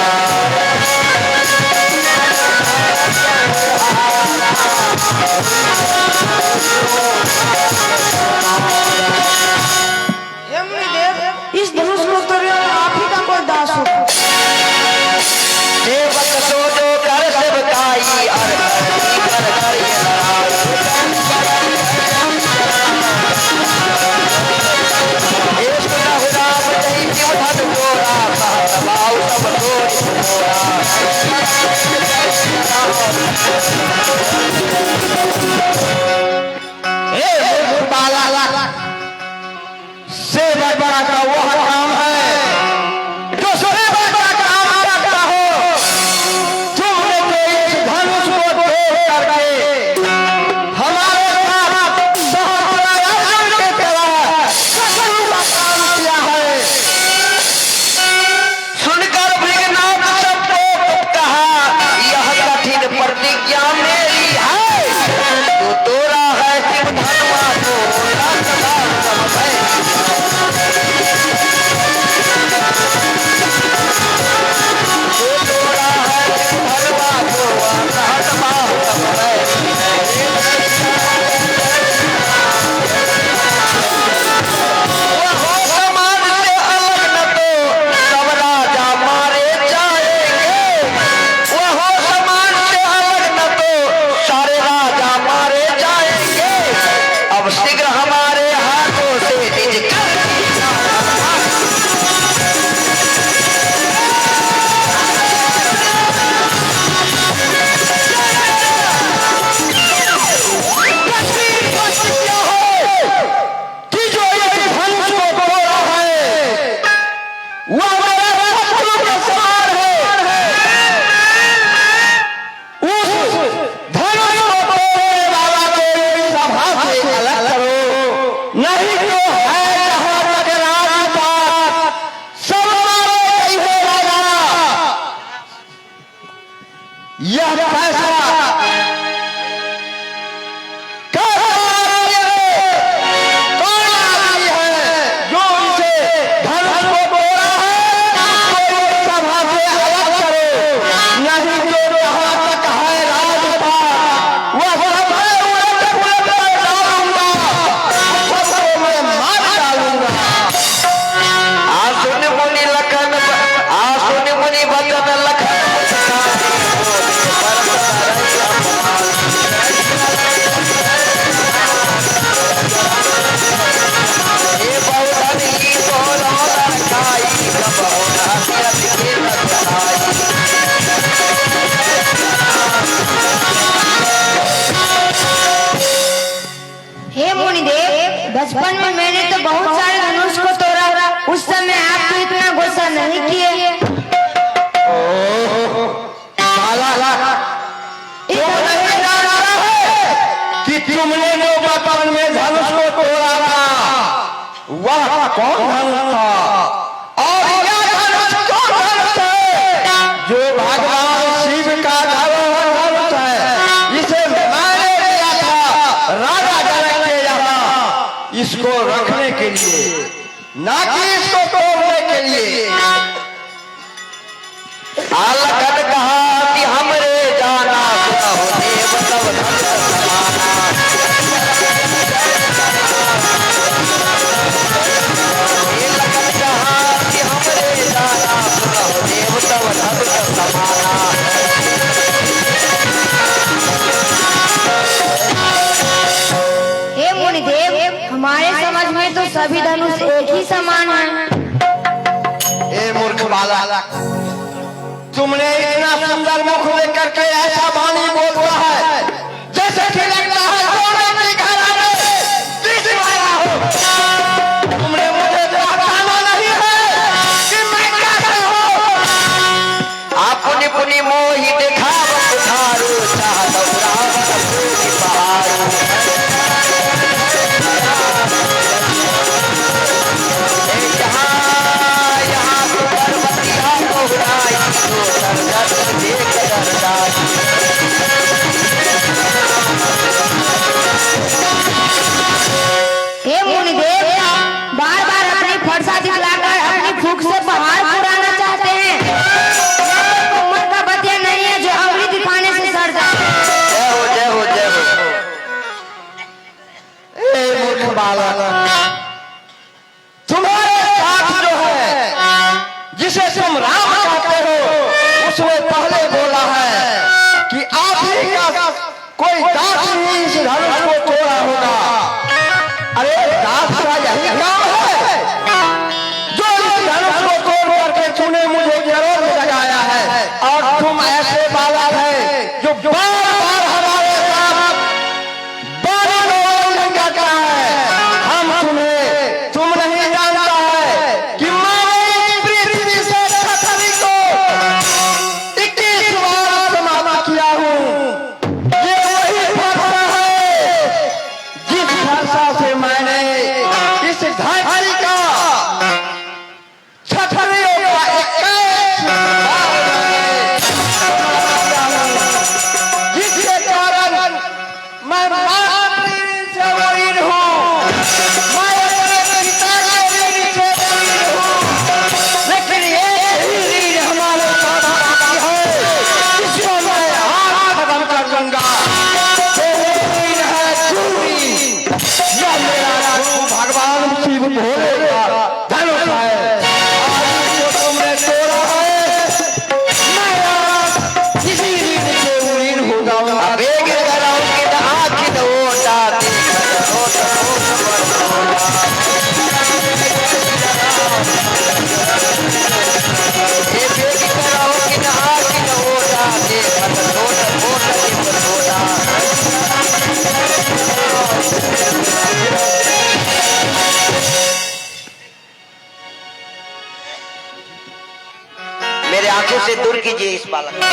इस धनुष को तोड़ने वाला आप ही का कोई दास हो। सेवक तो जो कर सेवकाई और कर करिए लड़ाई। एक कहु राम जय शिव धन तोरा कहत बाऊ सब तोरी तोरा। सेवक बड़ा का वह काम है जो सेवक का काम करता हो। तुमने तो इस धनुष को तोड़ करके हमारे साथ सहस्रार्जुन के तरह कसम का काम किया है। सुनकर भृगनाथ सबको कहा यह कठिन प्रतिज्ञा मेरी है। तू तोरा है शिव धनुआ को लाख सब भय। शीघ्र हमारे हाथों से निज कर कि जो ये धनुष को तोड़ा है वह मेरा शत्रु के समान है। उस धनुष को तोड़ने वाला को इस सभा से अलग करो, नहीं तो है जहां तक राजपाट सब मारे गई है राजा। यह फैसला हे मुनिदेव, बचपन में मैंने तो बहुत सारे धनुष को तोड़ा, उस समय आप तो इतना गुस्सा नहीं किए। कि तुमने जो बचपन में धनुष को तोड़ा था वह कौन धनुष था और यह धनुष कौन धनुष है जो भगवान शिव का धनुष है। इसे मैंने दिया था राजा जनक के यहाँ इसको रखने के लिए, ना कि इसको तोड़ने के लिए। आलकन कहा कि हमरे जाना सुनहो देव तब धनुष समाना। आलकन कहा कि हमरे जाना सुनहो देव तब धनुष तुमने इतना सुंदर मुख लेकर के ऐसा वाणी बोलता है जैसे कि लगता है सोने की घराने बीच आया हो। तुमने मुझे पहचाना नहीं है कि मैं कैसा हूँ। आपने पुनि मोहि देखाव सुधारू चाहत रावण पूरी पहाड़ू। यहाँ तो पर्वतिया दोहराई तो सरदर्द देख दरदाई। हे मुनिदेव, बार बार अपनी फरसा दिखलाकर अपनी फूंक से पहाड़ पुराना चाहते हैं। यह उम्र का बतिया नहीं है जो अवली दिखाने से सड़ जाए। जय हो जय हो जय हो। ए मूर्ख बालक, तुम्हारे साथ जो है जिसे तुम राम कहते हो उसने पहले बोला है कि आप ही का कोई दास ही इस धनुष को तोड़ा होगा। अरे दास का यही काम है जो इस धनुष को तोड़ करके तूने मुझे जरूर में लगाया है। और तुम ऐसे बालक है जो बार बार हमारे साथ बारी करता है। हम तुम्हें तुम नहीं जानता है कि मैंने पृथ्वी से छतरी को 21 बार समाप्त किया हूँ। ये वही फरसा है जिस फरसा से मैंने इस धरती का छतरियों का 21 जिसके कारण मैं मातृ से वरीन हूँ। मैं अपने पिता के ऋण से वरीन हूँ। लेकिन एक ही ऋण हमारे साथ बाकी है जिसको मैं आज खत्म कर दूंगा। वो ऋण है चूड़ी। यह मेरा गुरु भगवान शिव भोले का धनुष है। आज इसको तुमने तोड़ा है, मैं आज इसी ऋण से ऋण हो जाऊंगा। वेग कराओ कि न आखिर ओटा देखत होत होत बरसोला। हे वेग कराओ कि न आखिर ओटा देखत होत होत बरसोला। मेरे आंखों से दूर कीजिए इस बालक को।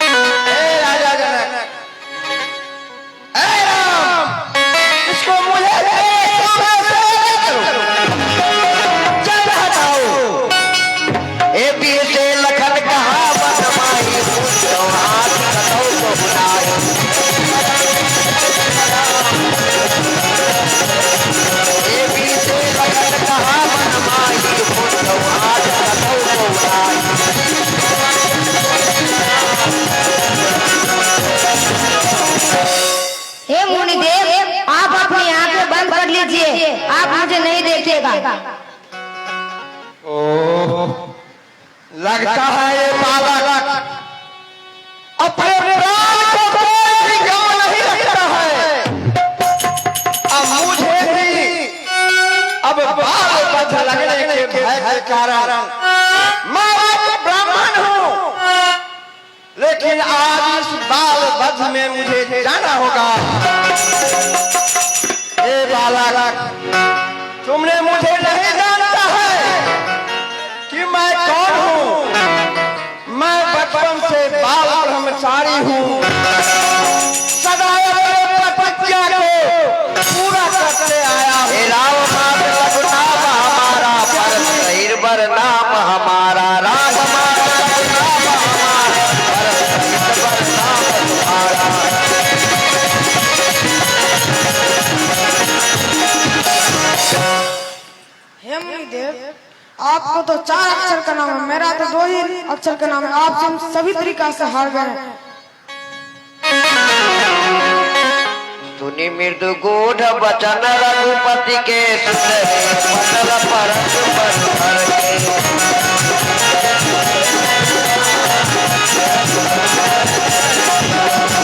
ए राजा जनक, ए राम, इसको मुझे चल हटाओ। ए पीर से लखन कहा बनमाई पूछो हाथ कतौ को बुलाई। ए पीर से लखन कहा बनमाई पूछो हाथ कतौ को बुलाई। हे मुनिदेव, आप अपनी आंखें बंद कर लीजिए, आप मुझे नहीं देखेगा। ओह, लगता है ये बालक अपने प्राण को कोई भी गम नहीं रखता है। अब मुझे भी अब बाल बध लगने के भय के कारण मैं एक ब्राह्मण हूँ, लेकिन आज इस बाल बध में मुझे जाना होगा। ए बालक, तुमने मुझे नहीं जानता है कि मैं कौन हूँ। मैं बचपन से बाल ब्रह्मचारी हूँ। सदा अपने प्रतिज्ञा को पूरा करते आया हूँ। हे राम मात लघु नाम हमारा परम शरीर बर नाम हमारा। राम मात लघु नाम हमारा परम शरीर बर नाम तुम्हारा। हे मुनिदेव, आपको तो 4 अक्षर का नाम है, मेरा तो 2 ही अक्षर का नाम है। आप हम सभी तरीका से हार गए। सुनि मृदु गूढ़ बचन रघुपति के सुत मंडल परस पर भर के।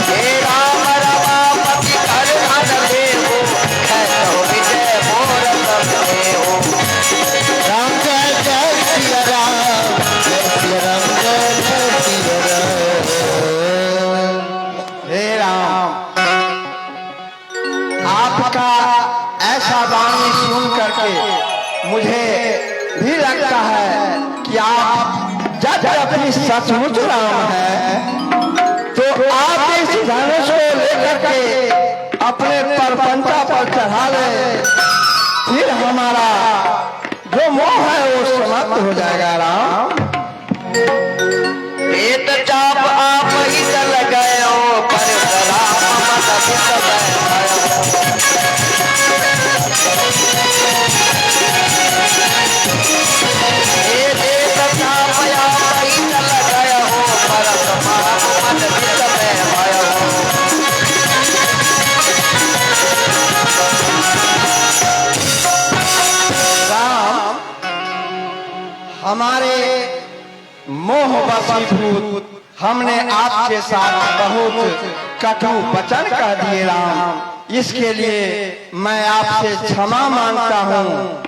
हे राम रमापति घर घन देहु खैसहु विजय मोर सब देहु। राम जय जय सिया राम, अपनी सचमुच राम है तो आप इस धनुष को लेकर के अपने परपंचा पर चढ़ा ले, फिर हमारा जो मोह है वो समाप्त हो जाएगा राम। पेट चाप आप ही चल गए हो परशुराम मत हमारे मोह वशीभूत हमने आपके साथ बहुत कटु वचन कह दिए राम, इसके लिए मैं आपसे क्षमा मांगता हूँ।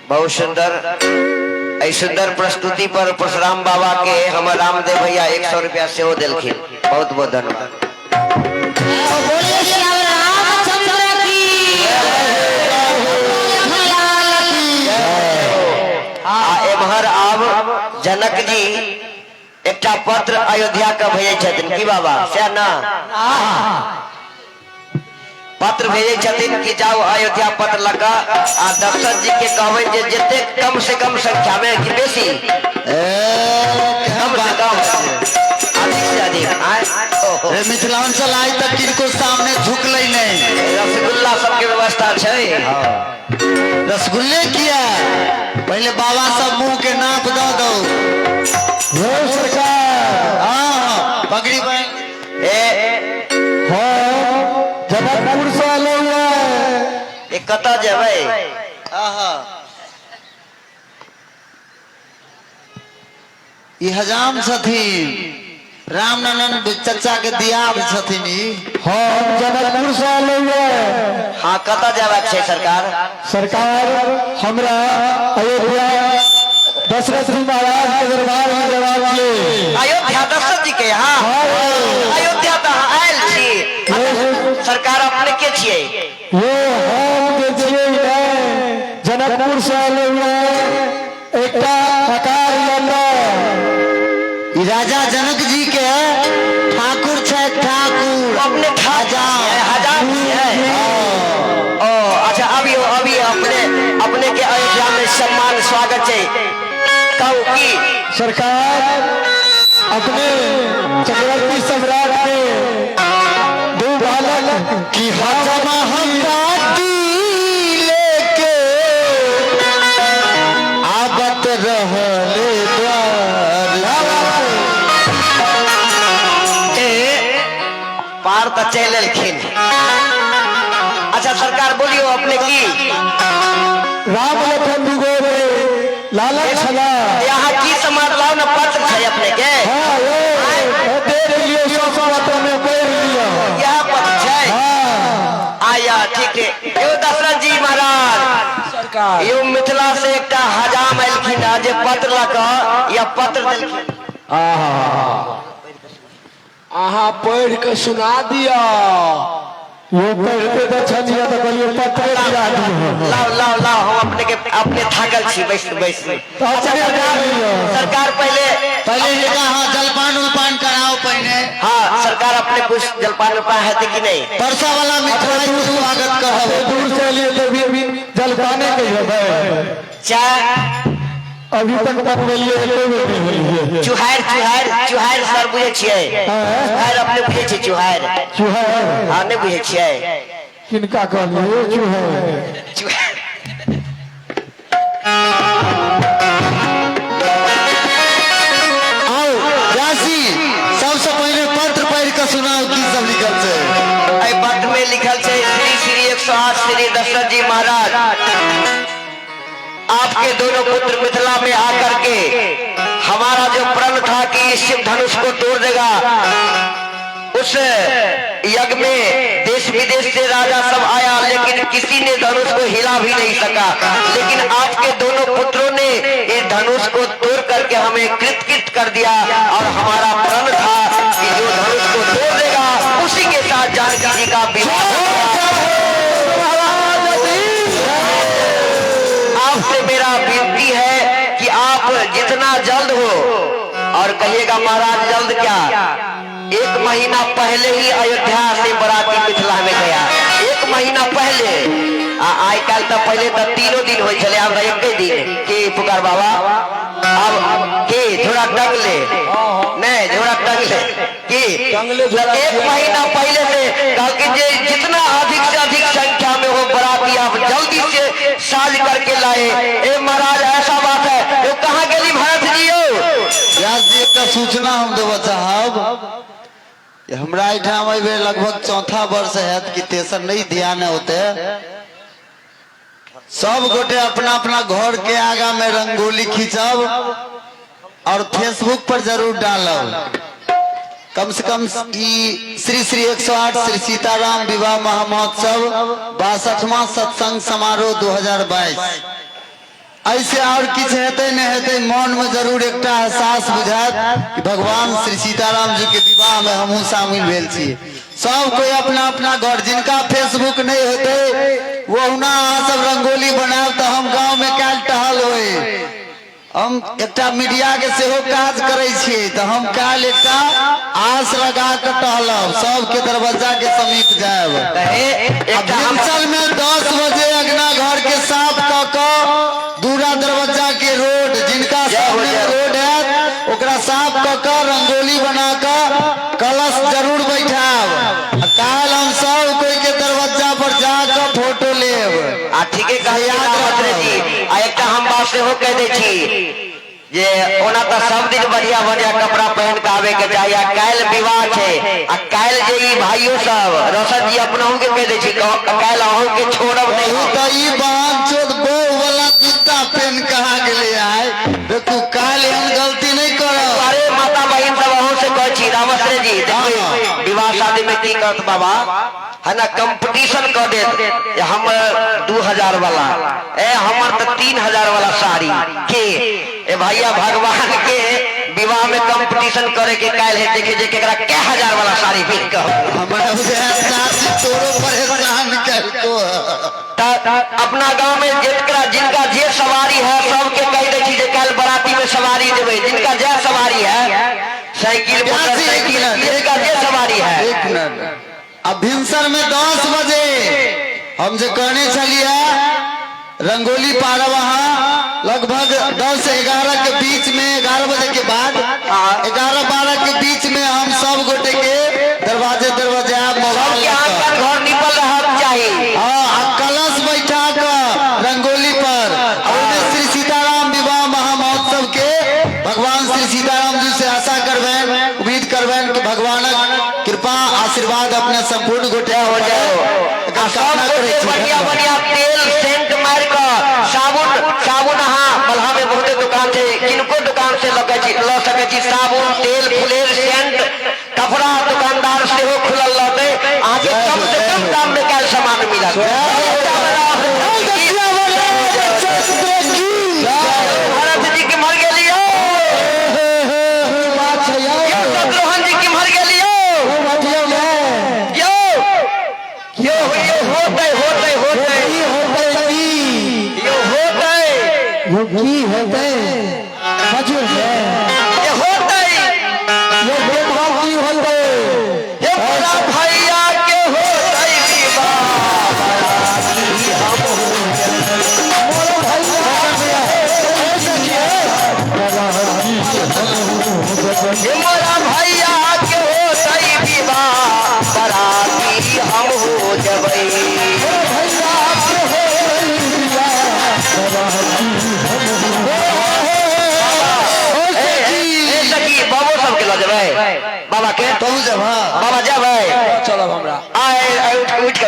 बहुत सुंदर ऐ सुंदर प्रस्तुति पर परशुराम बाबा के हम रामदेव भैया 100 रुपया से हो दिलखिन। बहुत बहुत धन्यवाद। बोलिए श्री रामचंद्र की एमहर आब जनक जी एक पत्र अयोध्या का भेजे छथिन की बाबा से ना पत्र भेजे छथिन कि जाओ अयोध्या पत्र लगा आ दशरथ जी के कहबे जे जते कम से कम संख्या में कि बेसी कम से कम अधिक से अधिक मिथिलांचल आज तक किनको सामने झुक नहीं। रसगुल्ला सबके व्यवस्था है। रसगुल्ले किया पहले बाबा सब मुंह के नाप दो सरकार। हाँ पगड़ी जनकपुर से एक कता जेबै ई हजाम छथिन रामनंदन चचा के दियाब छथिन। हम जनकपुर से हाँ कता जेबाक छै सरकार? सरकार हमरा अयोध्या दशरथ जी महाराज के दरबार में जवाब दिए। अयोध्या दशरथ जी के यहाँ अयोध्या तो आयल छी सरकार अपने के छिए ये हम के छिए जनकपुर से एकटा आकार राजा जनक जी के ठाकुर छे ठाकुर अपने हजाम ओ अच्छा अभी अपने के अयोध्या में सम्मान स्वागत है कहूँ की सरकार अपने चक्रवर्ती सम्राट के दो बालक की हजामा लेके आबत रहले पार तो चल एलखिन। अच्छा सरकार बोलियो अपने की राम लखन दुगो लालच छला यहाँ की समाज लाओ ना पत्र है अपने के यह पत्र है आया ठीक है। यो दशरथ जी महाराज सरकार यो मिथिला से एक हजाम एलखिन जे पत्र लगा या पत्र देलखिन आहा पढ़ के सुना दिया ये पढ़ते तो छनिया तो कोई पत्र दिया लाओ हम अपने थाकल छी बैठ सरकार पहले हाँ जलपान उलपान कराओ पहले। हाँ सरकार अपने कुछ जलपान उपाय है कि नहीं? परसा वाला मिठाई के स्वागत करब। दूर से लिए तो भी जलपाने के है चाय अभी तक बनलिए चुहार चुहार चुहार सर बुझे छियै? चुहार अपने बुझे छियै? चुहार चूहा हाँ नहीं बुझे छियै? किनका कहलिए चूहा चुहार सबसे पहले पत्र पढ़ के सुनाओ की सब लिखल है। पत्र में लिखल है श्री श्री 108 श्री दशरथ जी महाराज आपके दोनों पुत्र मिथिला में आकर के हमारा जो प्रण था कि इस शिव धनुष को तोड़ देगा, उस यज्ञ में देश विदेश से राजा सब आया लेकिन किसी ने धनुष को हिला भी नहीं सका। लेकिन आपके दोनों पुत्रों ने इस धनुष को तोड़ करके हमें कृत कर दिया और हमारा प्रण था कि जो धनुष को तोड़ देगा उसी के साथ जानकी जी का विवाह आपसे मेरा विनती है कि आप जितना जल्द हो, और कहिएगा महाराज जल्द क्या, 1 महीना पहले ही अयोध्या से बराती मिथिला में गया। 1 महीना पहले आई कल तो पहले तो 3 दिन हो चले, अब 1 दिन के पुकार बाबा अब के थोड़ा टंग ले नहीं थोड़ा टंग ले कि 1 महीना पहले से कहा कि जितना अधिक से अधिक संख्या में हो बराती आप जल्दी से साज करके लाए। ए महाराज ऐसा बात है, वो कहाँ गली भरत जी हो? व्यास जी एक सूचना हम देव साहब, हमरा ठाम लगभग 4था वर्ष है कि तेसर नहीं ध्यान होते। सब गोटे अपना अपना घर के आगा में रंगोली खींचब और फेसबुक पर जरूर डालब। कम से कम श्री श्री 108 श्री सीताराम विवाह महामहोत्सव 62वां सत्संग समारोह 2022 ऐसे और किछ हेते न हेते मन में जरूर एक एहसास बुझात कि भगवान श्री सीताराम जी के विवाह में हमहू शामिल भेल छी। सब कोई अपना अपना घर, जिनका फेसबुक नहीं होते वो सब रंगोली बनाब तो हम गांव में काल टहल होए। हम एक मीडिया के सेहो काज करे छिए तो हम काल एक आस लगा के टहलब, सबके दरवाजा के समीप जाएब। हिमाचल में 10 बजे अगना घर के साफ क दूरा दरवाजा के रोड, जिनका सामने में रोड है ओकरा साफ क रंगोली बना कर कलश जरूर बैठाब। काल हम सब कोई के दरवाजा पर जाकर फोटो लेब। ठीक है जी। एक हम बात से हो कह दे छी जे ओना तो सब दिन बढ़िया बढ़िया कपड़ा पहन के आवे के चाहिए। काल विवाह है आ काल जे ई भाइयों सब रोशन जी अपनाहू के कह दे छी काल अहू के छोड़ब नहीं तो ई बांध चोद बो वाला जूता पहन कहां गेले आए। देखो काल हम गलती नहीं करब। अरे माता बहन सब अहू से कह छी रामश्री जी देखिए विवाह शादी में की करत बाबा है ना, कंपटीशन कर दे हम 2000 वाला हमर तो 3000 वाला साड़ी के ए भैया भगवान के विवाह में कंपटीशन करे के काल है देखे जे केकरा के 1000 वाला साड़ी पहन के हमरा तोरो परेशान कर को अपना गांव में जिनका जे सवारी है सबके कह दे छी जे काल बराती में सवारी देवे, जिनका जे सवारी है साइकिल मोटरसाइकिल जिनका जे सवारी है। एक मिनट, अब भिनसर में 10 बजे हम जो कहने चलिए रंगोली पारा वहाँ लगभग 10 से 11 के बीच में 11 बजे के बाद 11-12 के बीच में हम सब गोटे के दरवाजे घर निकल रहा चाहिए। कलश बैठा कर रंगोली पर श्री सीताराम विवाह महामहोत्सव के भगवान श्री सीताराम जी से आशा करबे उम्मीद करबे कि भगवान कृपा आशीर्वाद अपने संपूर्ण गोटे हो जाए। बढ़िया बढ़िया तेल सेंट मार कर साबुन बल्हा में बहुते दुकान से किनको दुकान से ल सके साबुन तेल फुलेर सेंट कपड़ा दुकानदार से हो खुलल रहते आगे कम से कम दाम में क्या सामान मिला। भारत जी की मर गई शत्रुघ्न जी की मर गई की होते मजूर है ये होते ये भेदभाव की होते चलब हमरा आए उठ का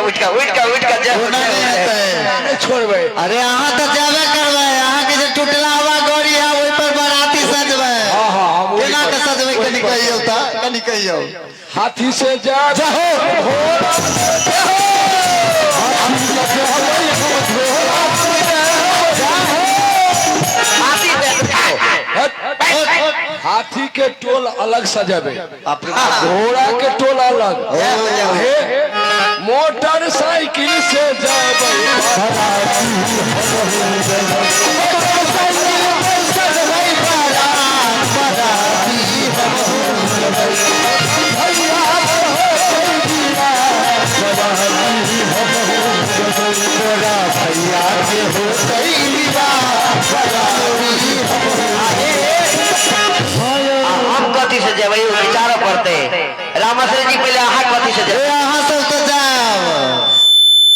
छोड़बे अरे अहाँ तो जाबे करबे, अहाँ के जे टूटला हुआ गड़ी है ओहि पर बाराती सजबे। हम केना के सजबे कनी कहियो त, कनी कहियो। हाथी से जा हाथी के टोल अलग सजाबे, घोड़ा के टोल अलग, मोटरसाइकिल से जाबे हम कथी से जेबै विचार पड़ते। रामेश्वर जी पहले अहाँ कथी से जेबै? अहाँ सब तो जाब,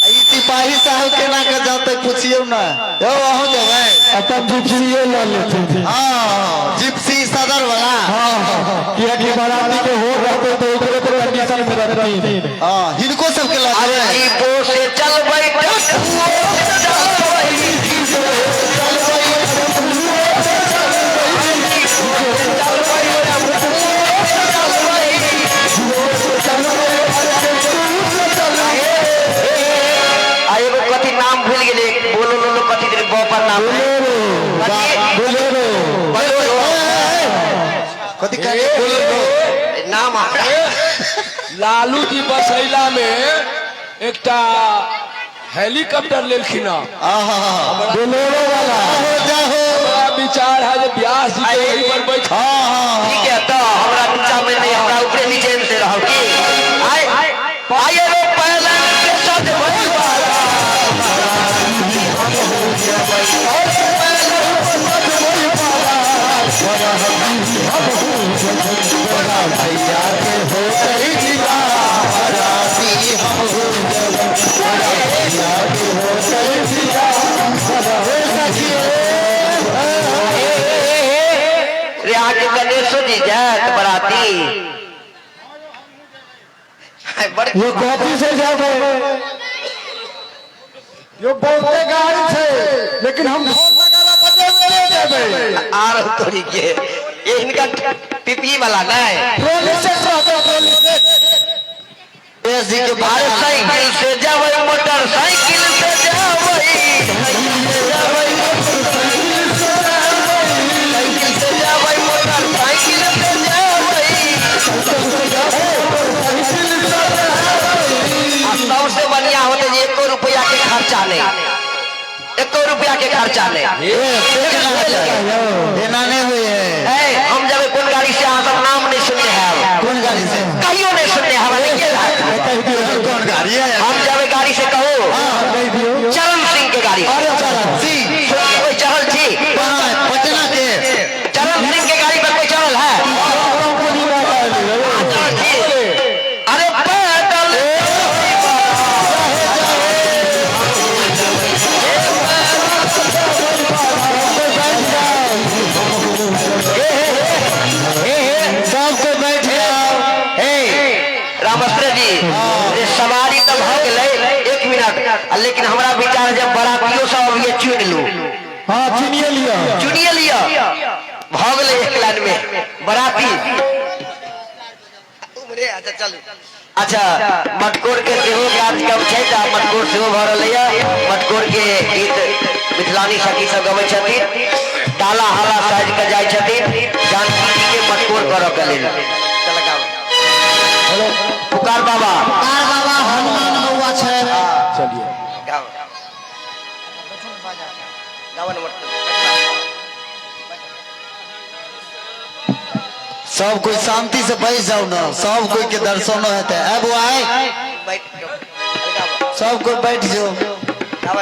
ई सिपाही साहब केना के जाते पूछियो ना। यो अहू जेबै? अपन जिप्सी ले लेते। हां जिप्सी सदर वाला। हाँ किया कि बाराती के हो रहते तो ओकरे पर कंडीशन में रहती। हां हिनको सब के ला अरे देबै। जीपो से चलबै कथी नाम भूल गेले, बोलो लो कथी देर बपर नाम कथी कहे बोलो नाम लालू जी बसैला में एकटा हेलीकॉप्टर लेलखिन। बोलेरो वाला बड़ा विचार है जे ब्यास जी के वहीं पर बैठ। ठीक है तो हमरा नीचा में नहीं, हमरा ऊपर नीचे से रहो की आइए रो पहला के साथ भइवारा भैया के हो कहीं जीवा राती हम हो भैया के हो कहीं जीवा रे आगे गणेश जी जात बराती ये कॉपी से जाबे, यो बोलते गाड़ी से, लेकिन हम ढोल वगैरह बजाते नहीं जाबे। आर तोरी के ये इनका पीपी वाला नहीं पुलिस से जी के अरे साइकिल से जावे, मोटरसाइकिल से जावे, साइकिल से जावे, मोटरसाइकिल से जावे। सबसे बढ़िया होते जी 1 रुपया के खर्चा नहीं, 1 रुपया के खर्चा नहीं। देना नहीं हुई है। हम जब कौन गाड़ी से आप नाम नहीं सुनते हैं, कौन गाड़ी से? कहियो नहीं सुनते हैं कौन गाड़ी है? हम जब गाड़ी से कहो चरण सिंह के गाड़ी कोई चढ़ल जी पटना के चरण सिंह के गाड़ी पर कोई चढ़ल है? अरे पैदल सबको बैठ जाओ। रामेश्वर जी ये सवारी तो हो गए 1 मिनट, लेकिन हमारा विचार जब बरातियों सब ये चुन लू, हाँ चुनिए लिया भाग ले 1 लाइन में बराती। अच्छा मटकोर के सेहो कार्यक्रम छै, मटकोर सेहो भऽ रहल है। मटकोर के गीत मिथिलानी सखी सब गबै छथिन, डाला हरा साइज के जाइ छथिन जानकी जी के मटकोर करऽ के लेल। चल गाओ पुकार बाबा, कार बाबा हनुमान बउआ छै। चलिए गाओ गाओ न मटकोर। सब कोई शांति से बैठ जाओ ना, सब कोई के दर्शन होते है। अब आए बैठ गाओ सब कोई बैठ जाओ। गाओ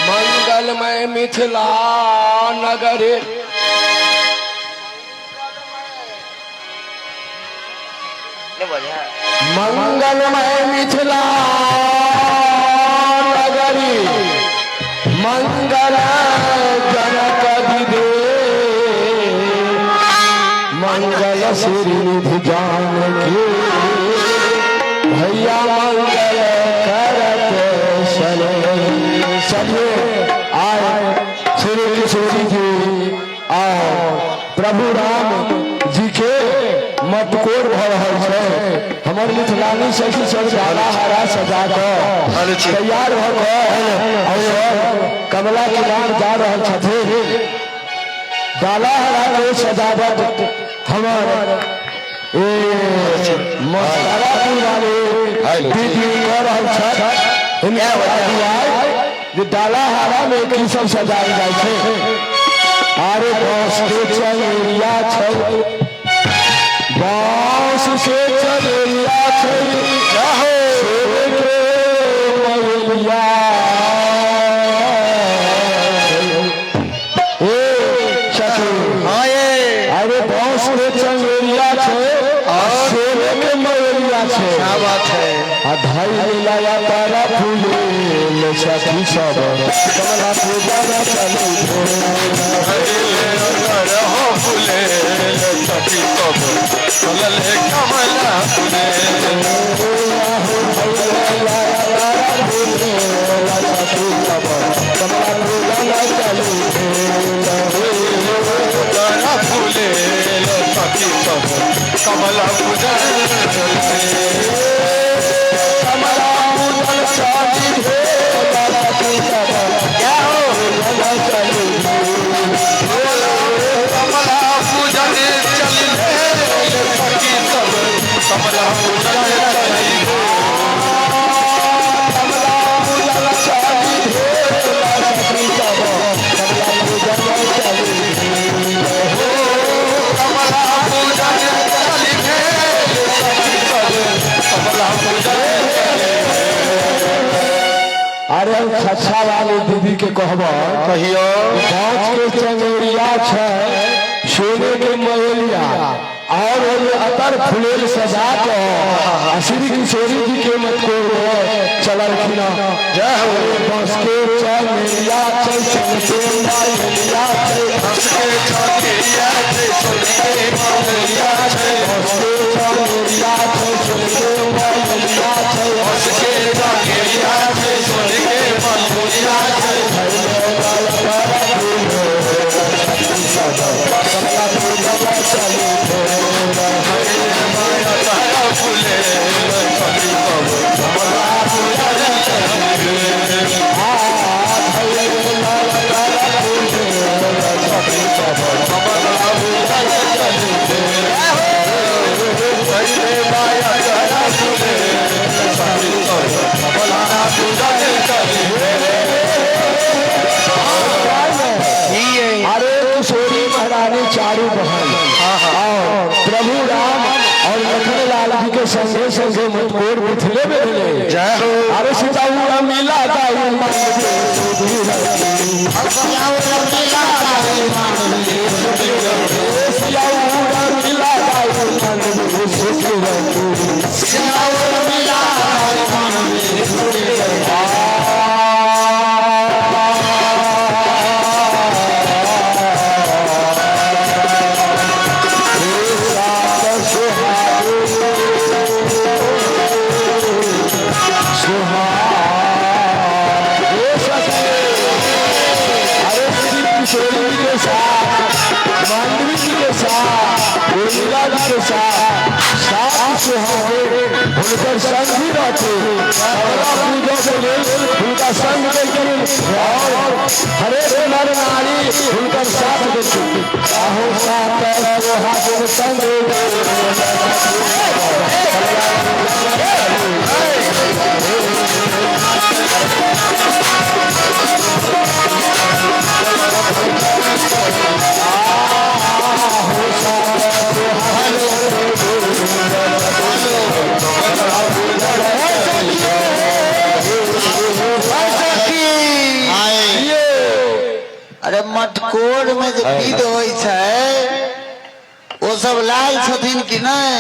मंगलमय मिथिला नगरे ने बढ़िया मंगलमय मिथिला नगरी मंगल जनक विदे मंगल श्री निधि जानकी हमार मिथिलानी सखी सब डाला हरा सजा कर तैयार होकर और कमला किनार जा रहे छथिन। डाला हरा के सजावट हमार मसाला वाले दीदी कर जे डाला हरा में की सब सजायल जाय छै। आरे बांस के चमेलिया छै, बांस से चमेलिया छै, सोने के मयलिया ए सखी। अरे बांस के चमेलिया छै और सोने के मयलिया छै। क्या बात है। धाई लाया तारा फूले सखी सब कमला पूजा न चले फूले सखी सब कमले कमला फूले सखी सब कमला पूजा न चले फूले सखी सब कमला पूजा अरे छछा वाली दीदी के कहब कहियो बांस के चंगेरिया छै, सोने के मयलिया और अतर फुलेल सजा के श्री किशोरी जी के मत को चललखिन। जय हो। बांस के चंगेरिया छै, सोने के मयलिया छै, बांस के चंगेरिया छै, सोने के मयलिया छै, बांस के चंगेरिया छै, सोने के मयलिया छै, बांस के चंगेरिया छै, सोने के मयलिया छै। चारू बहन और प्रभु राम और लखन लाल जी के संगे संगे मटकोर मिथिले में मिले। अरे सीताऊ मिला उनकर संग भी रहते उनका संग हरे नर नारी उनकर साथ देते संग अरे मटकोर में जो विध होई छै वो सब लाल छथिन कि नहीं?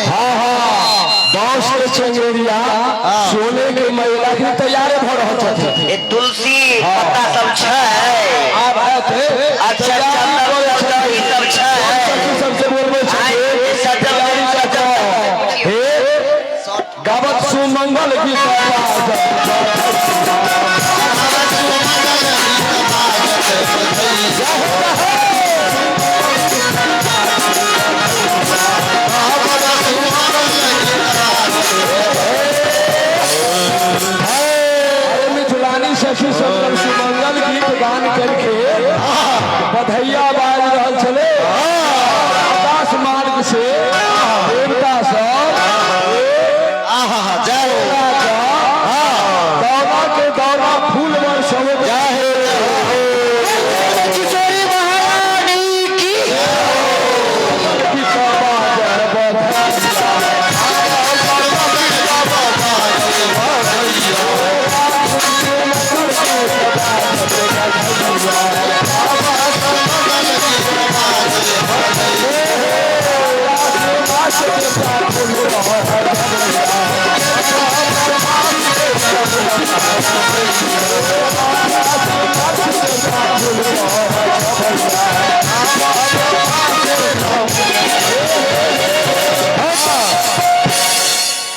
बांस के चंगेरिया सोने के महिला भी तैयार भ रहल छथिन। ए तुलसी पत्ता सब छै आब अच्छा चंदन ई सब छै सबसे बोलबे छै गावत सुमंगल गीत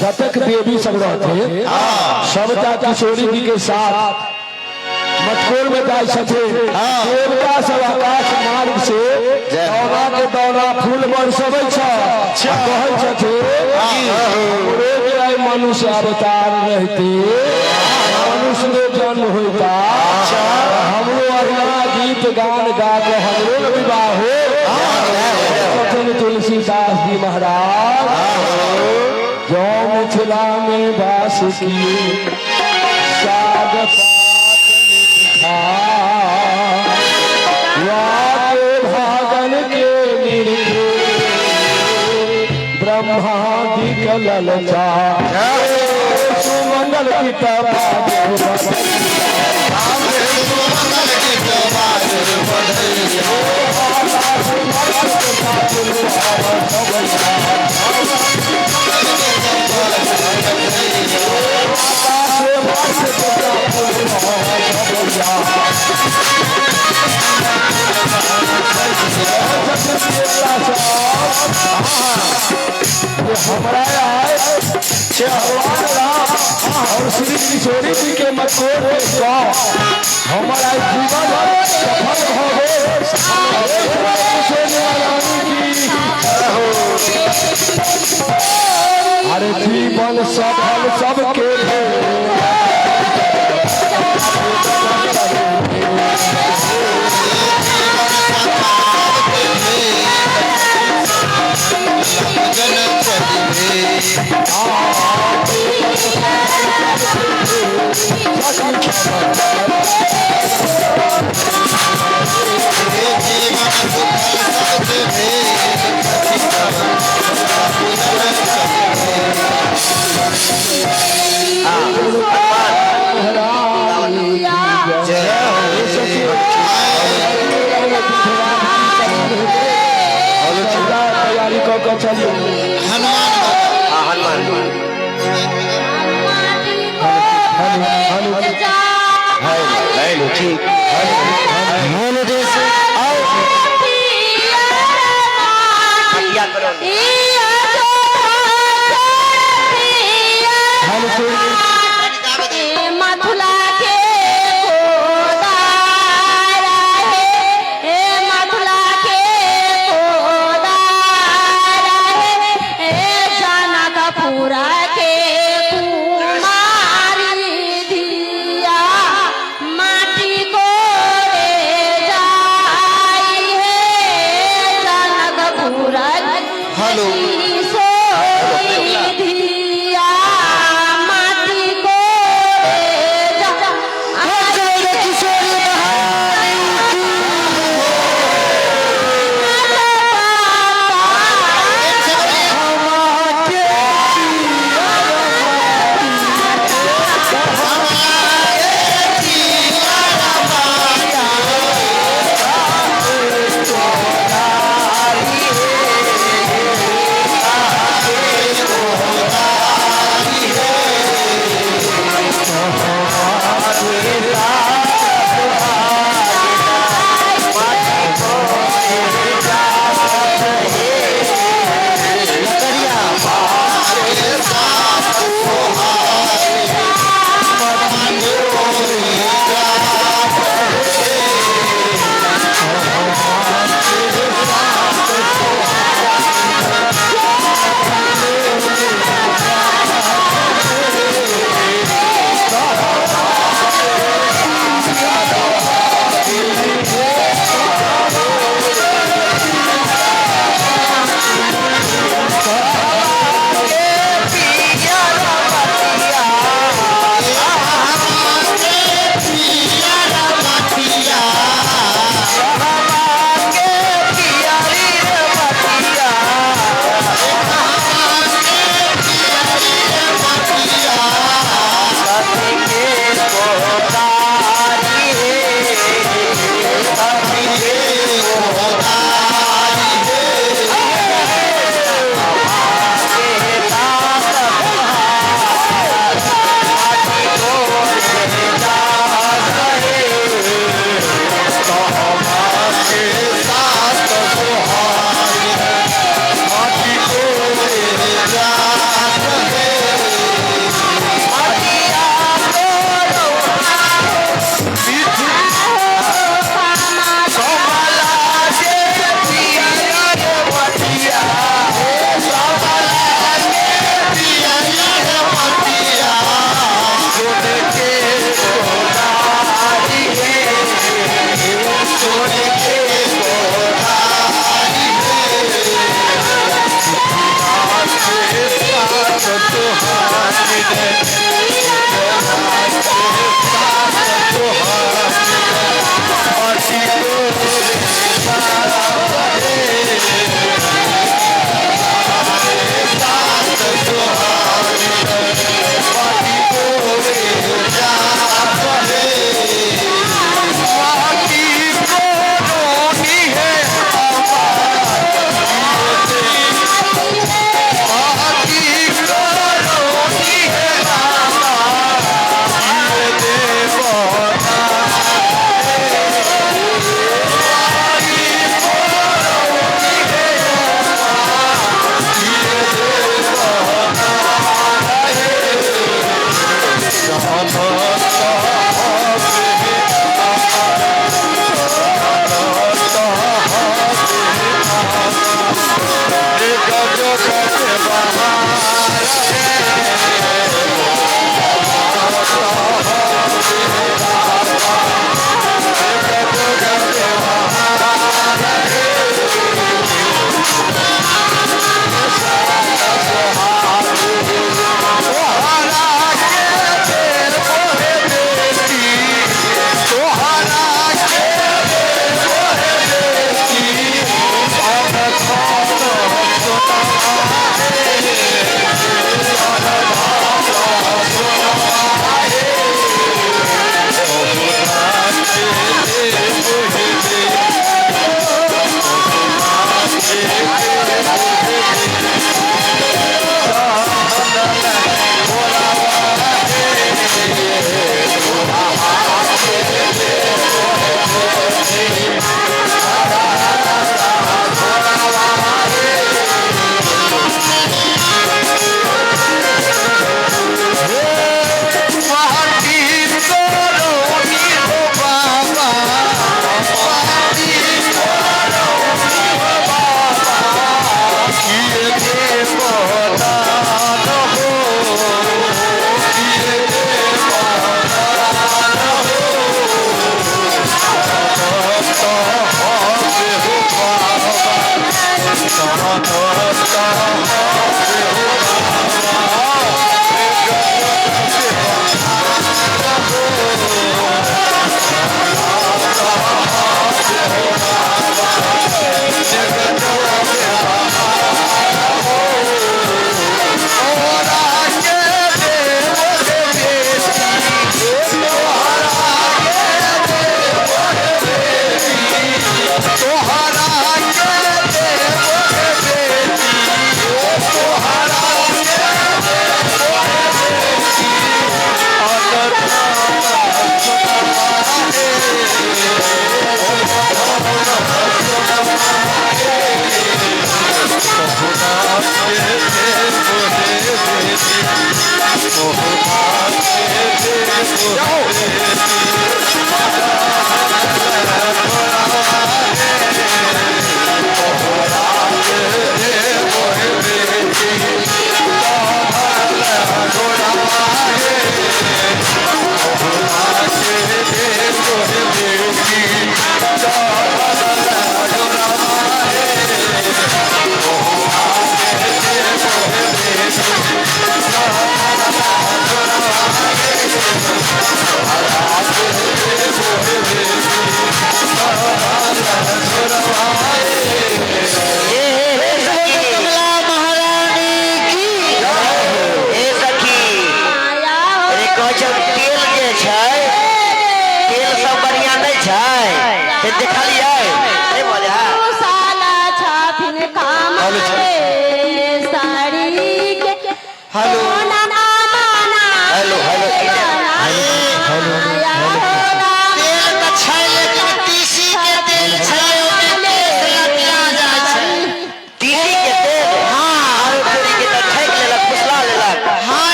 जतक देवी सब रहते सबटा किशोरी जी के साथ मटकोर में जाए छथे देवता सब आकाश मार्ग से दौरा के दौरा फूल बरसबै छ कहै छथे हमरे जे मनुष्य अवतार रहते मनुष्य में जन्म होता हमरो अगला गीत गान गा के हमरो विवाह हो तुलसीदास जी महाराज जो मिथिला में वास किए साग भागन के निर्भय ब्रह्मादि ललचा सुमंगल हमारा और श्री किशोरी जी के मटकोर में हमारा जीवन सफल हो अरे जीवन सफल सबके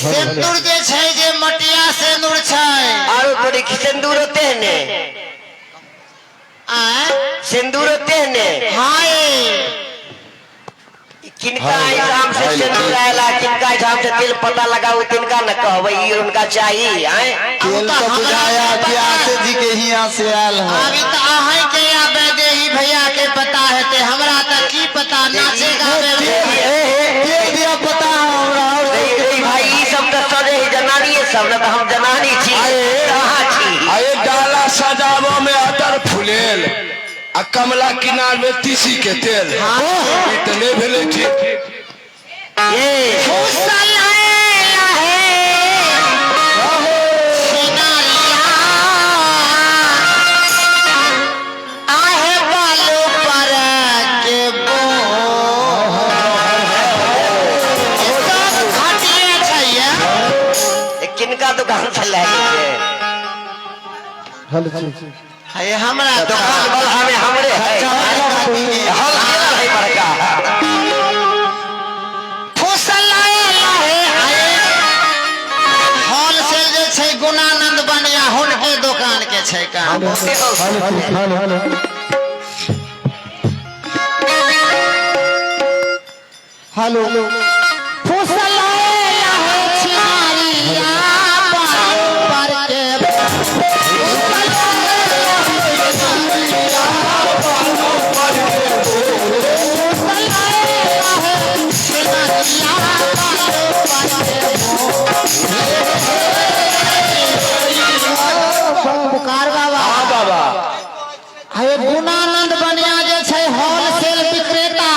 सिंदूर जे छै जे मटिया सिंदूर छै आरो तोरी सिंदूर होते ने आ सिंदूर होते ने हाय किनका हिसाब से सिंदूर आएला किनका हिसाब से तिल पता लगाओ तिनका न कहबै ई उनका चाहिए हैं तेल तो बुझाया कि आसे जी के हिया से आयल है अभी तो आहै के आबे देही भैया के पता है ते हमरा त की पता नाचे गावे तेल दिया पता हमरा भाई ई सब तो सजे ही जनानी सब न हम जनानी छी कहां छी आए डाला सजावो में अतर फुलेल आ कमला किनार में तीसी के तेल इतने भेले ठीक ये किनका दुकान से लाए है हमरा दुकान वाला हमें हमरे है हल केला है बड़का फुसल लाए छै का हेलो फुसला है छिनारिया पर के पुकार बाबा गुणानंद बनिया जे छै होलसेल विक्रेता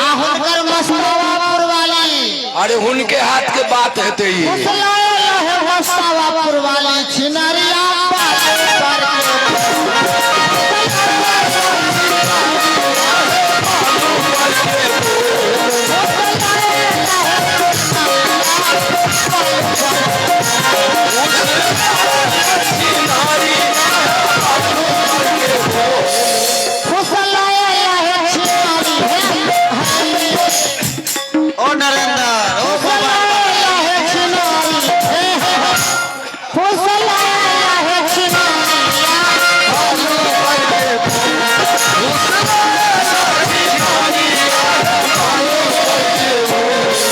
आ हुनकर मस्तावापुर वाली अरे उनके हाथ के बात है ये मस्तावापुर वाली छिनरिया ओ नरेंद्र ओ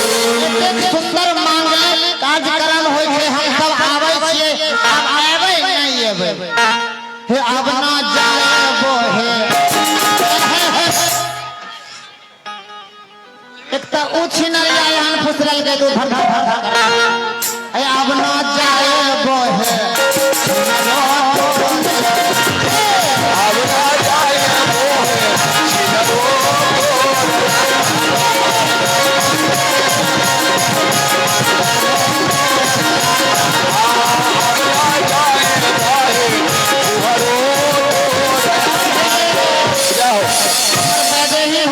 सुंदर मांगलिक कार्यक्रम होइ छै हम सब आबै छियै अब आबै नहीं एबै हे अब ना जाबो हे एक त उछिनरिया यहाँ फुसरल के दू धर हे अब ना जाबो हे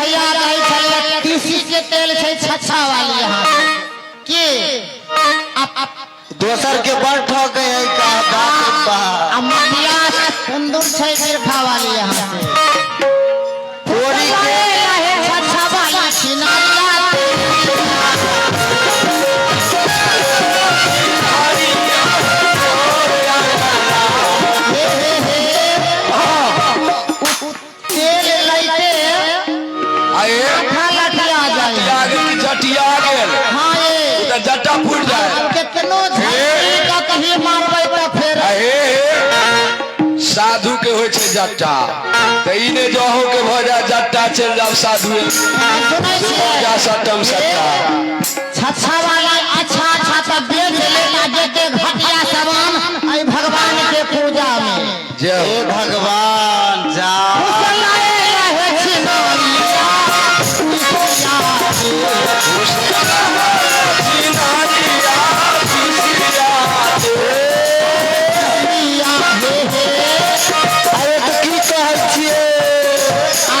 भैया तेल छै छछा वाली यहाँ के दोसर के बड़ ठग है का बाप बा अमलिया सुंदर छै बिरखा वाली यहाँ से पूरी के छछा वाली छिनारिया तेल लइते जटिया गेल हाँ ये जट्टा फूट जाए कितनो झटका कहीं मारबै तो फिर साधु के होइ छै जट्टा तो इने जहो के भ जा जट्टा चल जाओ साधु सुनै छियै जा सटम सट्टा छछा वाला अच्छा अच्छा सब बेच लेना जेते घटिया सामान आई भगवान के पूजा में जय हे भगवान जा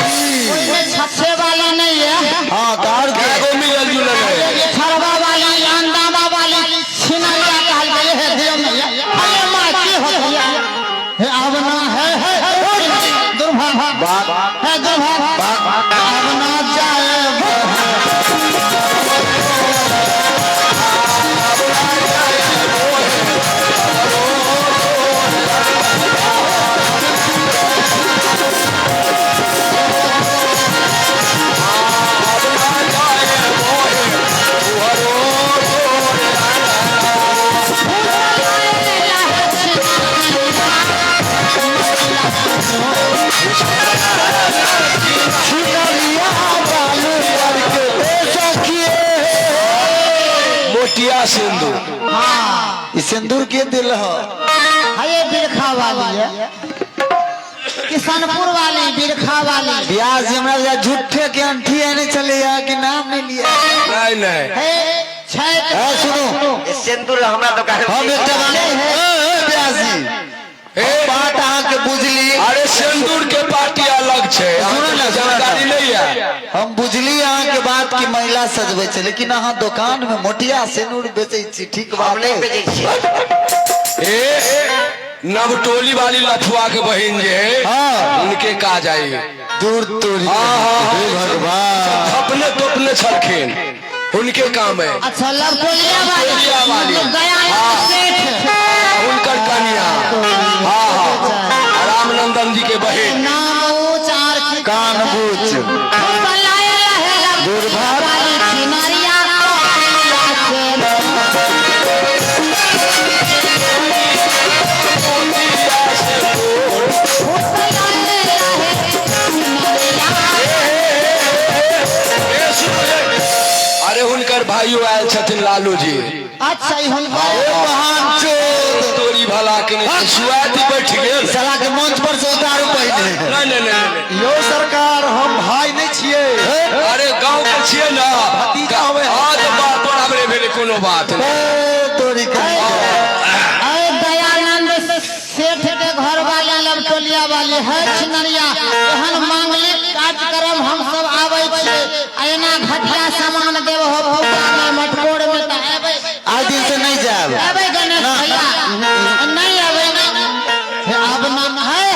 छछे वाला नहीं है हां कार के एगो मिलल जुलल है छरवा वाली अंदामा वाली छिनरिया कहल गए है दियो मैया अरे मां की हो गया है अब ना है दुर्भागा है दुर्भागा अब ना जाए मोटिया सिंदूर हाँ ई सिंदूर के दिल हो ये बिरखा वाली है किशनपुर वाली बिरखा वाली ब्याज हमरा झूठे के अंठी आने चले या कि नाम नहीं लिया नहीं है छै सुनो सिंदूर हमरा दुकान हम एकटा बात ब्याज जी बात अहाँ के बुझली अरे सिंदूर के पार्टी अलग छै सुनो ना, जानकारी नहीं है हम बुझली अहाँ के बात की महिला सजबै छै लेकिन अहाँ दुकान में मोटिया सिंदूर बेचै छी ठीक बात हम नहीं बेचै छियै नवटोली वाली लफुआ के बहन जे हाँ। उनके का जाई दूर दूर हे भगवान अपने तोपने छलखिन उनके काम है अच्छा लवटोलिया वाली लवटोलिया वाली। गया हाँ। सेठ उनकर कन्या हाँ हाँ जनार्दन जी के बहन नाम ऊंच आर कान बूझ दुर्भाग्य वाली चिनरिया अरे उनकर भाइयों आयल छथिन लालू जी अच्छा ही हुनका तोरी भला के सुआती बैठ गेल साला के मंच पर से उतारू पहले नहीं यो सरकार हम भाई नहीं छिए अरे गांव के छिए ना भतीजा होवे। हाँ तो बात बराबरे भेले कोनो बात नहीं तोरी दयानंद सेठ के घर वाले लमटोलिया वाले है छिनरिया एहन मांगलिक कार्यक्रम हम सब आवे छे एना घटिया सामान देव हो भौका में मटकोड़ में त आवे आज दिन से नहीं जाब आवे गणेश भैया नहीं आवे अब ना है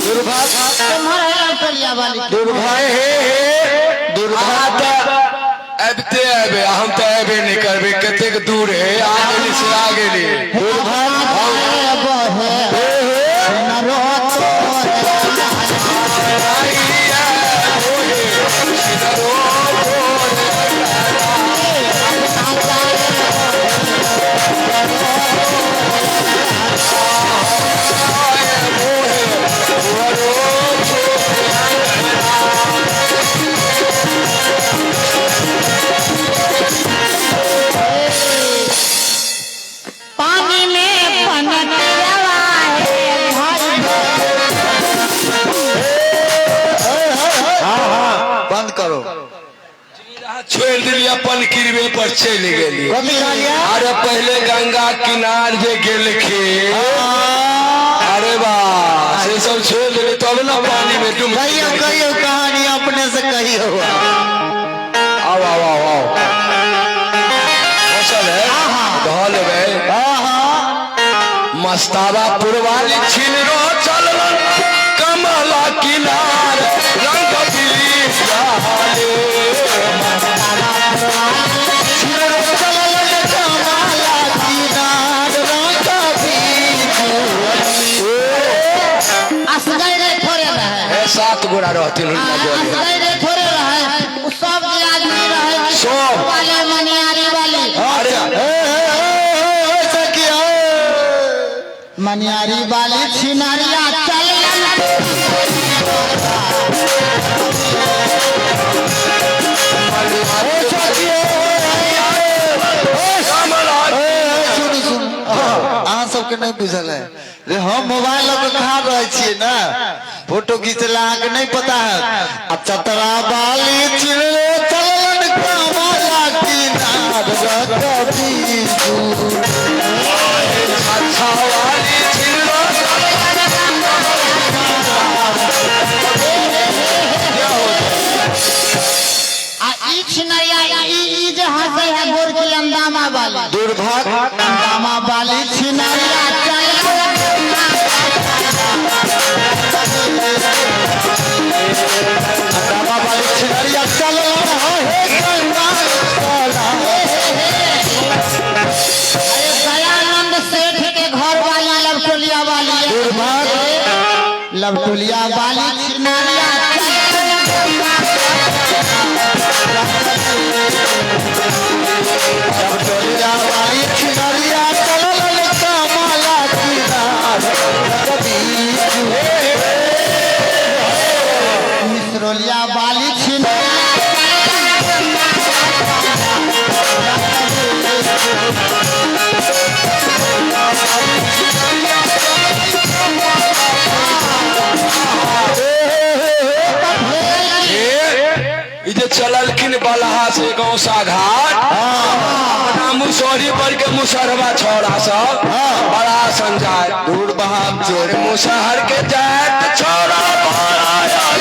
दुर्भाग्य तुम्हारा है लमटोलिया वाली दुर्भाग्य अबते अबे हम तो अबे नहीं करबे कतेक दूर है आगे से आगे ले पानी में पनटिया बंद करो छोड़ दिली अपन किरवे पर चले गेली अरे पहले गंगा किनार जे गेल खे अरे वाह से सब छोड़ दिले तब ना पानी में डूब कहियो कहानी अपने से कहियो आओ आओ आओ आओ मौसम है ढोल गए मस्तावा पुरवाली छिन रो चल कमला किनार रंग पीली जाले सात गोरा रहती थोड़े रहे सब आदमी रहे सब। वाले मनियारी वाले मनियारी वाली छिनारिया चल अहाँ सबके नहीं बुझल है रे हम मोबाइल लग खा रहे छिए ना फोटो खींचला अहाँके नहीं पता है अब चतरा बाली चिड़े चलन कमला किनार रखी अच्छा वाली छिलो ई छिनरिया ई जहां से है गोर की अंदामा वाली दुर्भाग्य अंदामा वाली छिनरिया अंदामा वाली छिड़िया चल दयानंद सेठ के घर वाली लवटोलिया वाली लवटोलिया वाली छिनरिया लवटोलिया वाली छिड़िया चल कमला किनार मिसरोलिया वाली छिनरिया इजे चललखिन बलहा से गाँव सा घाट मुसोरी पर के मुसहरवा छोड़ा सब बड़ा संजाय दूर बहाम चोर मुसहर के जात छोड़ा बड़ा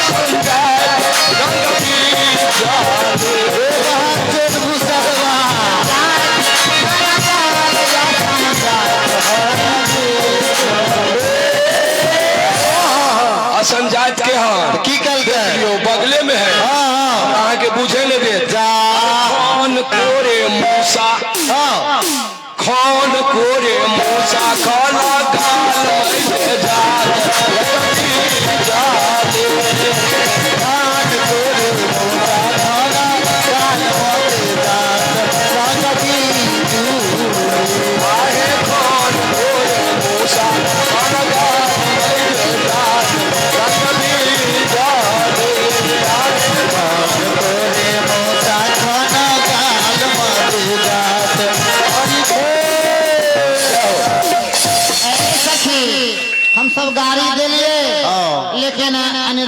संजाय रंग पीली जाले। असंजात के हाँ की कल गए बगले में है अहाँ के बुझे ले दे खान कोरे मूसा खान कोरे मूसा खाना गाल में जा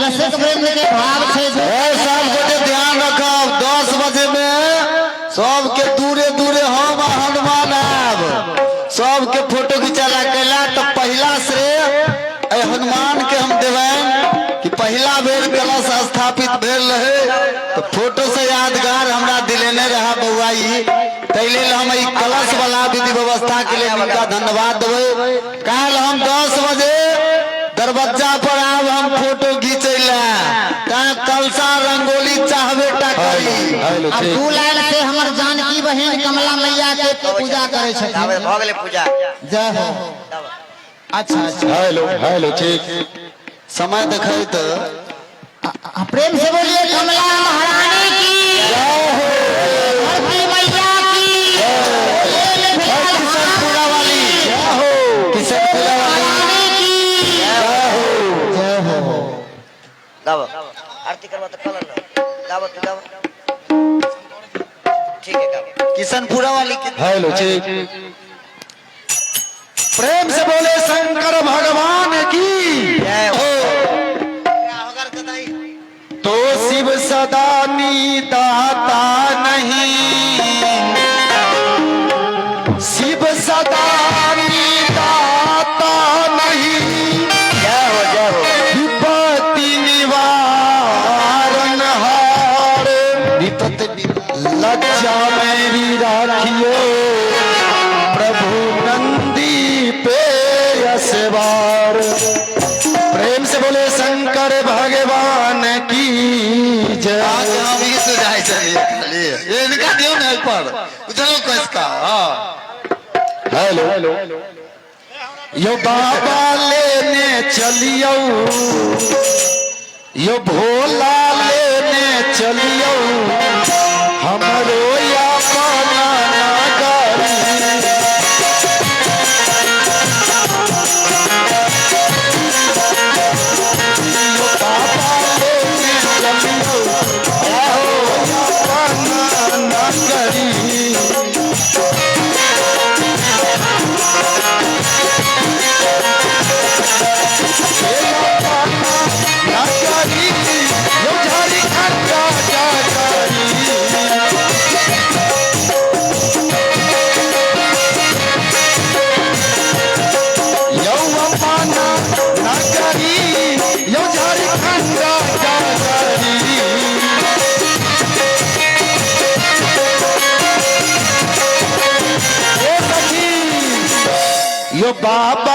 रसिक वृंद के भाव से सब गोटे ध्यान रखब 10 बजे में सबके दूरे दूरे हम आ हनुमान आब सबके फोटो खिंचाला कैला तो पहला श्रेय ए हनुमान के हम देवें कि पहला बेर कलश स्थापित भेल रहे तो फोटो से यादगार हमरा दिलेने रहा बउआई तैले हम ई कलश वाला विधि व्यवस्था के लिए उनका धन्यवाद देवे। काल हम 10 बजे दरवाजा पर आब हम फोटो खींचेला ता कलसा रंगोली चाहबे टा करी। अब 2 लाइन से हमर जानकी बहन कमला मैया के पूजा करे छथिन। भ गेले पूजा। जय हो। अच्छा अच्छा हेलो ठीक समय देखे तो प्रेम से बोलिए कमला महारानी की धरती मैया की किशनपुरा वाली किशनपुरा वाली जय हो। गाओ आरती करवा तो कल गाओ तू गाओ ठीक है गाओ किशनपुरा वाली हेलो ठीक प्रेम से बोले शंकर भगवान की जय हो। तो शिव सदा निदाता नहीं शिव सदा निदाता नहीं जय हो विपत्ति निवारण हार विपत्ति लज्जा मेरी राखियो प्रभु नंदी पे असवार। प्रेम से बोले शंकर भगवान की जय। हम ही सुझाए चलिए इनका दियो ना पर चलो किसका हेलो यो बाबा लेने चलियो यो भोला लेने चलियो हमरो या पाना नागरी। यो बाबा लेने चलियो या पाना नागरी। यो बाबा